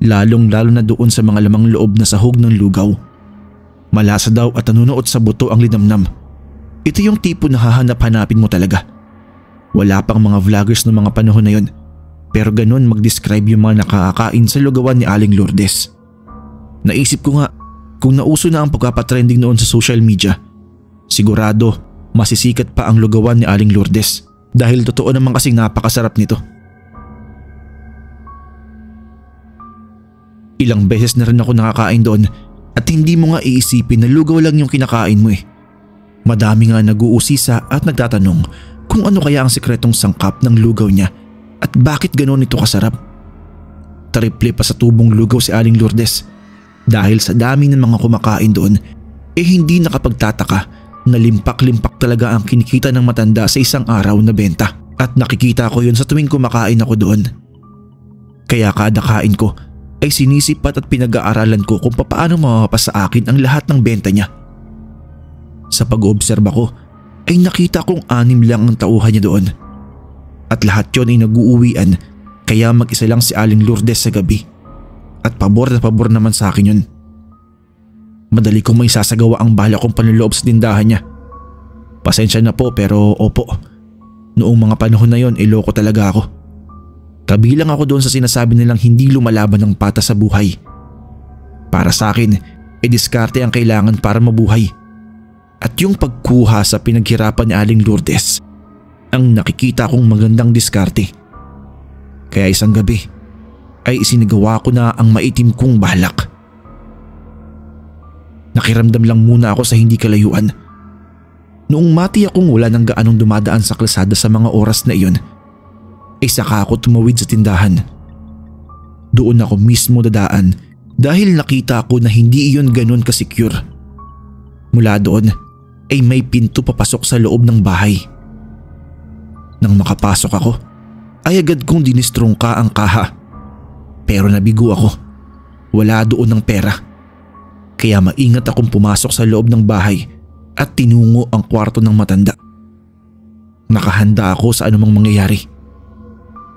lalong-lalo na doon sa mga lamang loob na sahog ng lugaw. Malasa daw at nanunuot sa buto ang linamnam. Ito yung tipo na hahanap-hanapin mo talaga. Wala pang mga vloggers ng mga panahon na yun, pero ganun mag-describe yung mga nakakain sa lugawan ni Aling Lourdes. Naisip ko nga, kung nauso na ang pagpapatrending noon sa social media, sigurado masisikat pa ang lugawan ni Aling Lourdes dahil totoo naman kasing napakasarap nito. Ilang beses na rin ako nakakain doon at hindi mo nga iisipin na lugaw lang yung kinakain mo eh. Madami nga nag-uusisa at nagtatanong kung ano kaya ang sikretong sangkap ng lugaw niya at bakit ganoon ito kasarap. Triple pa sa tubong lugaw si Aling Lourdes dahil sa dami ng mga kumakain doon hindi nakapagtataka na limpak-limpak talaga ang kinikita ng matanda sa isang araw na benta at nakikita ko yun sa tuwing kumakain ako doon. Kaya kada kain ko ay sinisipat at pinag-aaralan ko kung paano mapapas sa akin ang lahat ng benta niya. Sa pag-oobserba ko ay nakita kong 6 lang ang tauhan niya doon. At lahat yun ay nag-uuwian kaya mag-isa lang si Aling Lourdes sa gabi. At pabor na pabor naman sa akin yun. Madali kong may sasagawa ang bala kong panloloob sa tindahan niya. Pasensya na po pero opo. Noong mga panahon na yon loko talaga ako. Kabilang ako doon sa sinasabi nilang hindi lumalaban ng pata sa buhay. Para sa akin, diskarte ang kailangan para mabuhay. At yung pagkuha sa pinaghirapan ni Aling Lourdes, ang nakikita kong magandang diskarte. Kaya isang gabi, ay isinagawa ko na ang maitim kong balak. Nakiramdam lang muna ako sa hindi kalayuan. Noong mati akong wala nang gaanong dumadaan sa kalsada sa mga oras na iyon, ay saka ako tumawid sa tindahan. Doon ako mismo dadaan dahil nakita ko na hindi iyon ganun ka-secure. Mula doon ay may pinto papasok sa loob ng bahay. Nang makapasok ako ay agad kong dinistrongka ang kaha. Pero nabigo ako. Wala doon ng pera. Kaya maingat akong pumasok sa loob ng bahay at tinungo ang kwarto ng matanda. Nakahanda ako sa anumang mangyayari.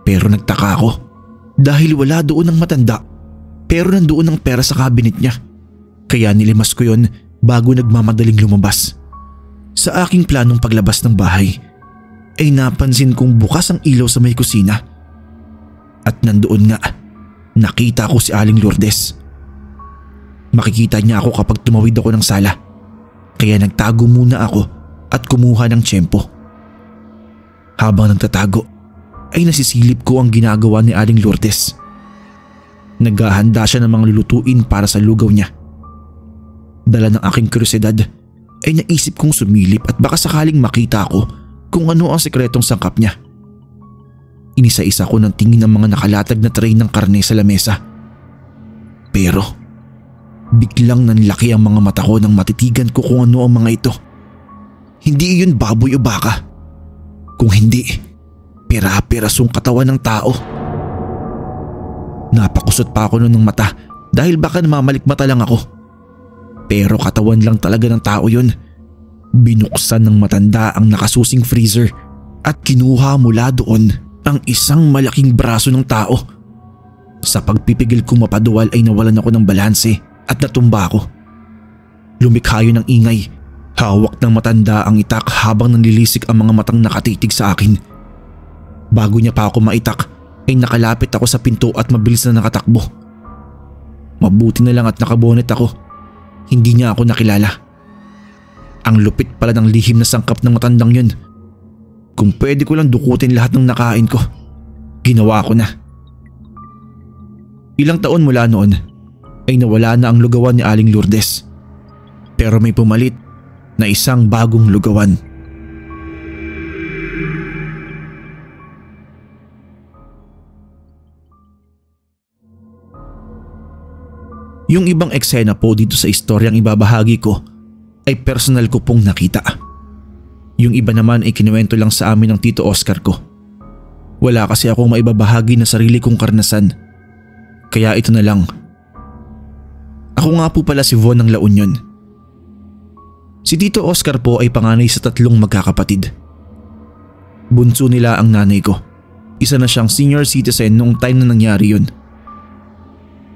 Pero nagtaka ako dahil wala doon ang matanda pero nandoon ang pera sa cabinet niya. Kaya nilimas ko yon bago nagmamadaling lumabas. Sa aking planong paglabas ng bahay ay napansin kong bukas ang ilaw sa may kusina. At nandoon nga, nakita ko si Aling Lourdes. Makikita niya ako kapag tumawid ako ng sala. Kaya nagtago muna ako at kumuha ng tiyempo. Habang nagtatago ay nasisilip ko ang ginagawa ni Aling Lourdes. Naghahanda siya ng mga lulutuin para sa lugaw niya. Dala ng aking kuryosidad ay naisip kong sumilip at baka sakaling makita ko kung ano ang sekretong sangkap niya. Inisa-isa ko ng tingin ang mga nakalatag na tray ng karne sa lamesa. Pero biglang nanlaki ang mga mata ko nang matitigan ko kung ano ang mga ito. Hindi iyon baboy o baka. Kung hindi, pera-perasong katawan ng tao. Napakusot pa ako noon ng mata dahil baka namamalikmata lang ako. Pero katawan lang talaga ng tao yun. Binuksan ng matanda ang nakasusing freezer at kinuha mula doon ang isang malaking braso ng tao. Sa pagpipigil kong mapaduwal ay nawalan ako ng balanse at natumba ako. Lumikha yun ng ingay. Hawak ng matanda ang itak habang nanlilisik ang mga matang nakatitig sa akin. Bago niya pa ako maitak ay nakalapit ako sa pinto at mabilis na nakatakbo. Mabuti na lang at nakabonet ako. Hindi niya ako nakilala. Ang lupit pala ng lihim na sangkap ng matandang yun. Kung pwede ko lang dukutin lahat ng nakain ko, ginawa ko na. Ilang taon mula noon ay nawala na ang lugawan ni Aling Lourdes. Pero may pumalit na isang bagong lugawan. Yung ibang eksena po dito sa istoryang ibabahagi ko ay personal ko pong nakita. Yung iba naman ay kinuwento lang sa amin ng Tito Oscar ko. Wala kasi akong maibabahagi na sarili kong karanasan. Kaya ito na lang. Ako nga po pala si Von ng La Union. Si Tito Oscar po ay panganay sa 3 magkakapatid. Bunso nila ang nanay ko. Isa na siyang senior citizen noong time na nangyari yun.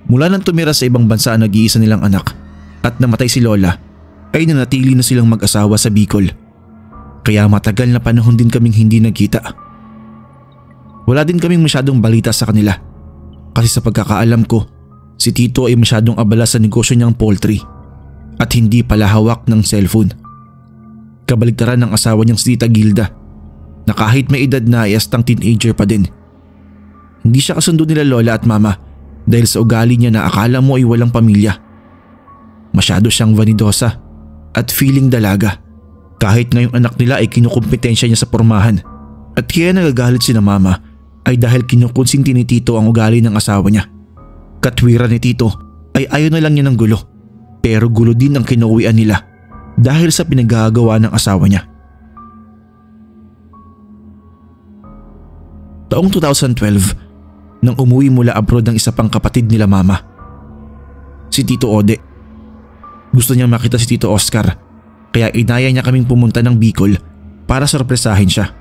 Mula nang tumira sa ibang bansa ang nag-iisa nilang anak at namatay si Lola, ay nanatili na silang mag-asawa sa Bicol. Kaya matagal na panahon din kaming hindi nagkita. Wala din kaming masyadong balita sa kanila. Kasi sa pagkakaalam ko, si Tito ay masyadong abala sa negosyo niyang poultry at hindi pala hawak ng cellphone. Kabaligtaran ng asawa niyang si Tita Gilda na kahit may edad na ay astang teenager pa din. Hindi siya kasundo nila lola at mama dahil sa ugali niya na akala mo ay walang pamilya. Masyado siyang vanidosa at feeling dalaga kahit ngayong anak nila ay kinukumpetensya niya sa pormahan, at kaya nagagalit si na mama ay dahil kinukonsinti ni Tito ang ugali ng asawa niya. Katwiran ni Tito ay ayaw na lang niya ng gulo, pero gulo din ang kinuwian nila dahil sa pinagagawa ng asawa niya. Taong 2012 nang umuwi mula abroad ng isa pang kapatid nila mama, si Tito Ode. Gusto niya makita si Tito Oscar kaya inaya niya kaming pumunta ng Bicol para sorpresahin siya.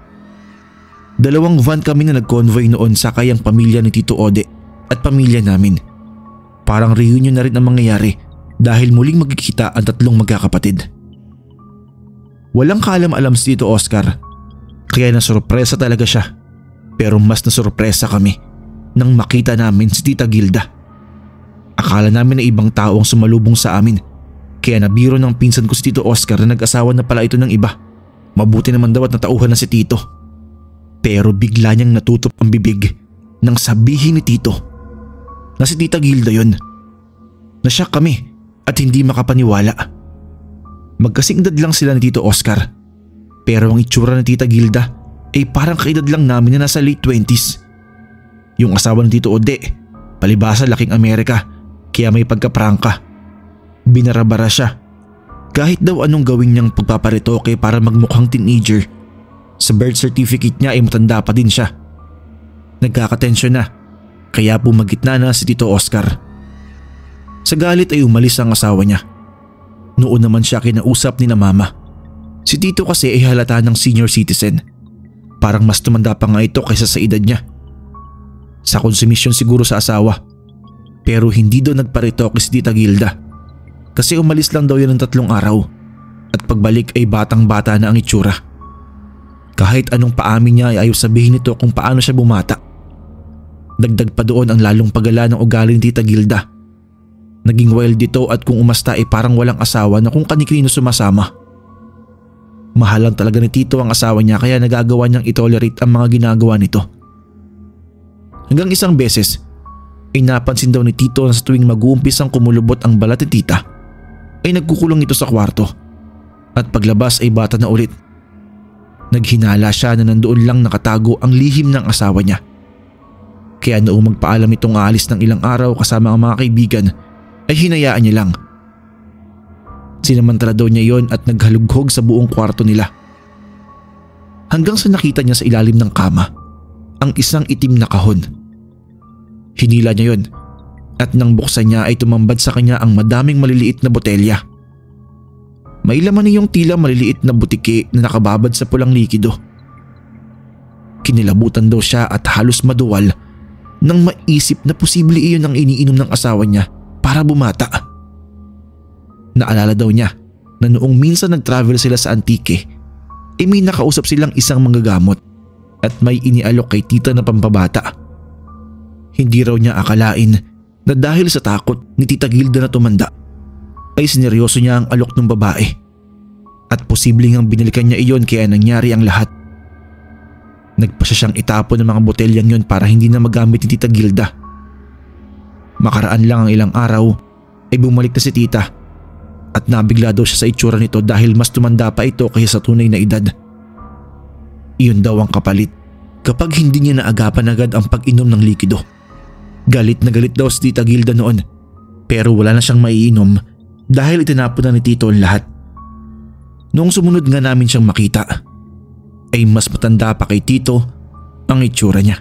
2 van kami na nag-convoy noon sakay ang pamilya ni Tito Ode at pamilya namin. Parang reunion na rin ang mangyayari dahil muling magkikita ang 3 magkakapatid. Walang kaalam-alam si Tito Oscar kaya nasurpresa talaga siya, pero mas nasurpresa kami nang makita namin si Tita Gilda. Akala namin na ibang tao ang sumalubong sa amin, kaya nabiro ng pinsan ko si Tito Oscar na nag-asawa na pala ito ng iba. Mabuti naman daw at natauhan na si Tito. Pero bigla niyang natutup ang bibig nang sabihin ni Tito na si Tita Gilda yun. Nasyak kami at hindi makapaniwala. Magkasing edad lang sila ni Tito Oscar, pero ang itsura ni Tita Gilda ay parang kaedad lang namin na nasa late 20s. Yung asawa ni Tito Ode, palibasa laking Amerika kaya may pagkaprangka. Binarabara siya. Kahit daw anong gawin niyang pagpaparitoke para magmukhang teenager, sa birth certificate niya ay matanda pa din siya. Nagkakatensyon na kaya pumagitna na si Tito Oscar. Sa galit ay umalis ang asawa niya. Noon naman siya kinausap ni na mama. Si Tito kasi ay halata ng senior citizen. Parang mas tumanda pa nga ito kaysa sa edad niya. Sa konsumisyon siguro sa asawa. Pero hindi daw nagparitoke si Tita Gilda. Kasi umalis lang daw yun ng 3 araw at pagbalik ay batang-bata na ang itsura. Kahit anong paamin niya ay ayaw sabihin nito kung paano siya bumata. Dagdag pa doon ang lalong pagala ng ugali ni Tita Gilda. Naging wild dito at kung umasta ay parang walang asawa na kung kani-kanino sumasama. Mahal lang talaga ni Tito ang asawa niya kaya nagagawa niyang itolerate ang mga ginagawa nito. Hanggang isang beses ay napansin daw ni Tito na sa tuwing mag-uumpisang kumulubot ang balat ni Tita ay nagkukulong ito sa kwarto at paglabas ay bata na ulit. Naghinala siya na nandoon lang nakatago ang lihim ng asawa niya. Kaya noong magpaalam itong aalis ng ilang araw kasama ang mga kaibigan ay hinayaan niya lang. Sinamantala daw niya yon at naghalughog sa buong kwarto nila. Hanggang sa nakita niya sa ilalim ng kama ang isang itim na kahon. Hinila niya yon at nang buksan niya ay tumambad sa kanya ang madaming maliliit na botelya. May laman niyong tila maliliit na butiki na nakababad sa pulang likido. Kinilabutan daw siya at halos maduwal nang maisip na posible iyon ang iniinom ng asawa niya para bumata. Naalala daw niya na noong minsan nag-travel sila sa Antique ay may nakausap silang isang manggagamot at may inialok kay tita na pampabata. Hindi raw niya akalain na dahil sa takot ni Tita Gilda na tumanda ay sineryoso niya ang alok ng babae at posibleng ang binalikan niya iyon kaya nangyari ang lahat. Nagpasya siyang itapon ng mga botelyang yon para hindi na magamit ni Tita Gilda. Makaraan lang ang ilang araw ay bumalik na si Tita at nabigla daw siya sa itsura nito dahil mas tumanda pa ito kaysa sa tunay na edad. Iyon daw ang kapalit kapag hindi niya naagapan agad ang pag-inom ng likido. Galit na galit daw si Tita Gilda noon pero wala na siyang maiinom dahil itinapon na ni Tito ang lahat. Noong sumunod nga namin siyang makita ay mas matanda pa kay Tito ang itsura niya.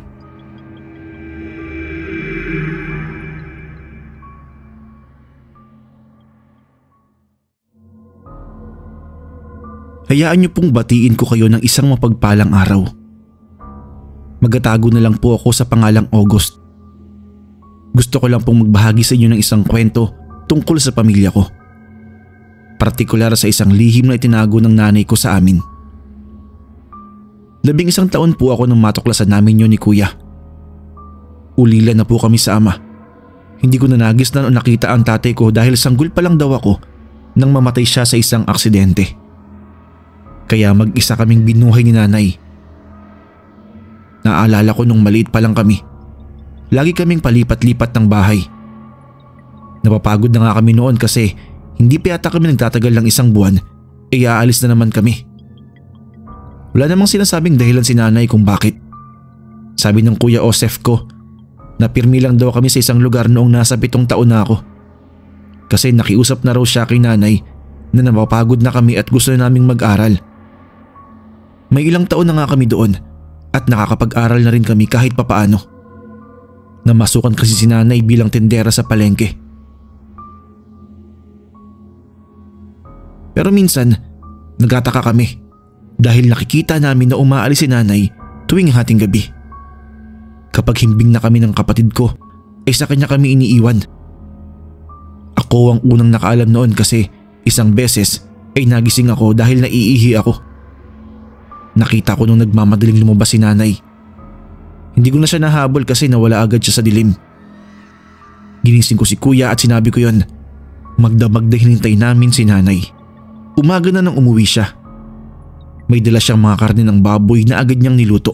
Hayaan niyo pong batiin ko kayo ng isang mapagpalang araw. Magtatago na lang po ako sa pangalang August. Gusto ko lang pong magbahagi sa inyo ng isang kwento tungkol sa pamilya ko. Partikular sa isang lihim na itinago ng nanay ko sa amin. 11 taon po ako nang matuklasan namin yun ni Kuya. Ulila na po kami sa ama. Hindi ko na nagisnan o nakita ang tatay ko dahil sanggol pa lang daw ako nang mamatay siya sa isang aksidente. Kaya mag-isa kaming binuhay ni nanay Naaalala ko nung maliit pa lang kami. Lagi kaming palipat-lipat ng bahay. Napapagod na nga kami noon kasi hindi pa yata kami nagtatagal ng isang buwan aalis na naman kami. Wala namang sinasabing dahilan si nanay kung bakit. Sabi ng Kuya Osef ko na pirmi lang daw kami sa isang lugar noong nasa 7 taon na ako. Kasi nakiusap na raw siya kay nanay na napapagod na kami at gusto na naming mag-aral. May ilang taon na nga kami doon at nakakapag-aral na rin kami kahit papaano. Namasukan kasi si nanay bilang tendera sa palengke. Pero minsan, nagtataka kami dahil nakikita namin na umaalis si nanay tuwing hating gabi. Kapag himbing na kami ng kapatid ko, ay sa kanya kami iniiwan. Ako ang unang nakaalam noon kasi isang beses ay nagising ako dahil naiihi ako. Nakita ko nung nagmamadaling lumabas si nanay. Hindi ko na siya nahabol kasi nawala agad siya sa dilim. Ginising ko si kuya at sinabi ko yon. Magdamag na hinintay namin si nanay. Umaga na nang umuwi siya. May dala siyang mga karne ng baboy na agad niyang niluto.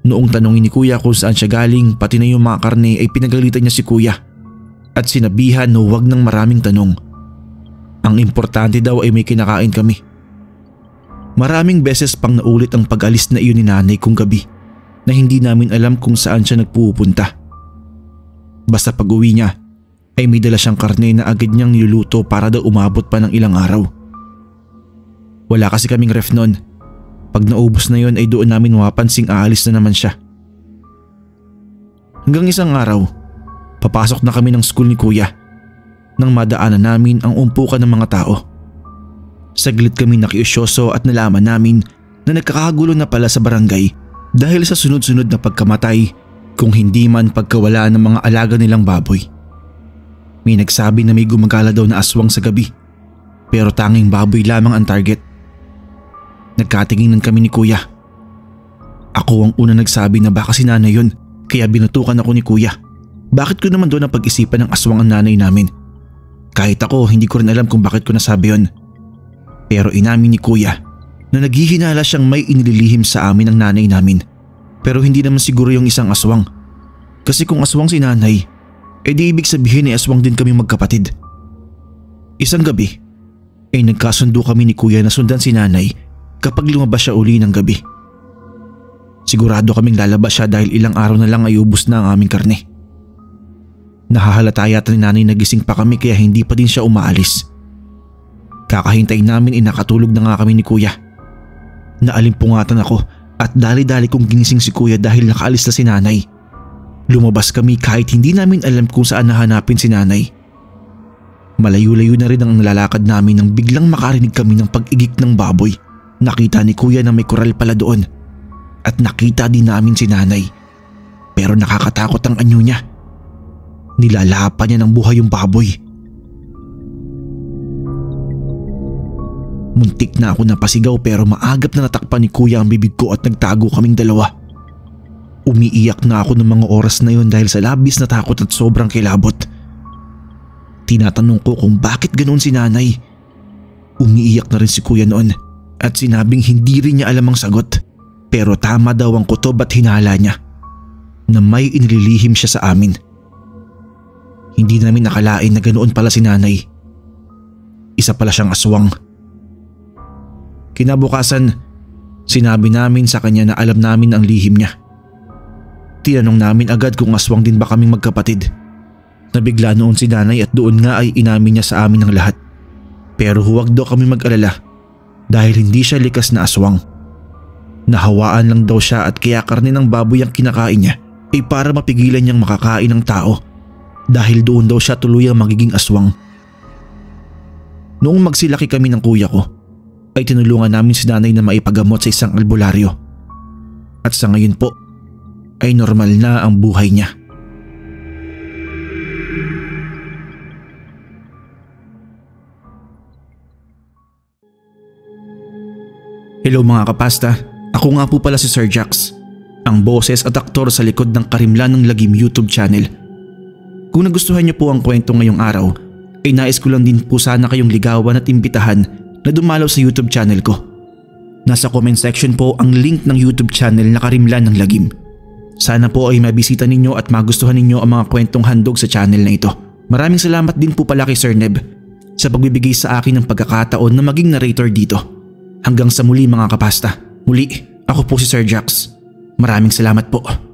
Noong tanongin ni kuya kung saan siya galing pati na yung mga karne ay pinagalitan niya si kuya at sinabihan na huwag ng maraming tanong. Ang importante daw ay may kinakain kami. Maraming beses pang naulit ang pag-alis na iyon ni nanay kung gabi na hindi namin alam kung saan siya nagpupunta. Basta pag-uwi niya ay may dala siyang karne na agad niyang niluluto para daw umabot pa ng ilang araw. Wala kasi kaming ref noon. Pag naubos na yon ay doon namin mapapansing aalis na naman siya. Hanggang isang araw, papasok na kami ng school ni kuya nang madaanan namin ang umpukan ng mga tao. Saglit kami nakiusyoso at nalaman namin na nagkakagulo na pala sa barangay dahil sa sunod-sunod na pagkamatay kung hindi man pagkawala ng mga alaga nilang baboy. May nagsabi na may gumagala daw na aswang sa gabi pero tanging baboy lamang ang target. Nagkatinginan kami ni kuya. Ako ang una nagsabi na baka si nanay yun kaya binutukan ako ni kuya. Bakit ko naman doon ang pag-isipan ng aswang ang nanay namin? Kahit ako hindi ko rin alam kung bakit ko nasabi yun. Pero inamin ni kuya na naghihinala siyang may inililihim sa amin ng nanay namin. Pero hindi naman siguro yung isang aswang. Kasi kung aswang si nanay, edi ibig sabihin ay aswang din kami magkapatid. Isang gabi ay nagkasundo kami ni kuya na sundan si nanay kapag lumabas siya uli ng gabi. Sigurado kaming lalabas siya dahil ilang araw na lang ay ubos na ang aming karne. Nahahalata yata ni nanay nagising pa kami kaya hindi pa din siya umaalis. Kakahintay namin nakatulog na nga kami ni kuya. Naalimpungatan ako at dali-dali kong ginising si kuya dahil nakaalis na si nanay. Lumabas kami kahit hindi namin alam kung saan nahanapin si nanay. Malayo-layo na rin ang nalalakad namin nang biglang makarinig kami ng pag-igik ng baboy. Nakita ni kuya na may koral pala doon at nakita din namin si nanay. Pero nakakatakot ang anyo niya. Nilalapan niya ng buhay yung baboy. Muntik na ako napasigaw pero maagap na natakpan ni kuya ang bibig ko at nagtago kaming dalawa. Umiiyak na ako ng mga oras na yon dahil sa labis na takot at sobrang kilabot. Tinatanong ko kung bakit ganoon si nanay. Umiiyak na rin si kuya noon at sinabing hindi rin niya alam ang sagot. Pero tama daw ang kutob at hinala niya na may inililihim siya sa amin. Hindi namin nakalain na ganoon pala si nanay. Isa pala siyang aswang. Kinabukasan, sinabi namin sa kanya na alam namin ang lihim niya. Tinanong namin agad kung aswang din ba kaming magkapatid. Nabigla noon si nanay at doon nga ay inamin niya sa amin ang lahat. Pero huwag daw kami mag-alala dahil hindi siya likas na aswang. Nahawaan lang daw siya at kaya karne ng baboy ang kinakain niya ay para mapigilan niyang makakain ng tao dahil doon daw siya tuluyang magiging aswang. Noong magsilaki kami ng kuya ko, ay tinulungan namin si nanay na maipagamot sa isang albularyo. At sa ngayon po, ay normal na ang buhay niya. Hello mga kapasta, ako nga po pala si Sir Jax, ang boses at aktor sa likod ng Karimlan ng Lagim YouTube channel. Kung nagustuhan niyo po ang kwento ngayong araw, ay nais ko lang din po sana kayong ligawan at imbitahan na dumalaw sa YouTube channel ko. Nasa comment section po ang link ng YouTube channel na Karimlan ng Lagim. Sana po ay mabisita ninyo at magustuhan ninyo ang mga kwentong handog sa channel na ito. Maraming salamat din po pala kay Sir Neb sa pagbibigay sa akin ng pagkakataon na maging narrator dito. Hanggang sa muli mga kapasta. Muli, ako po si Sir Jax. Maraming salamat po.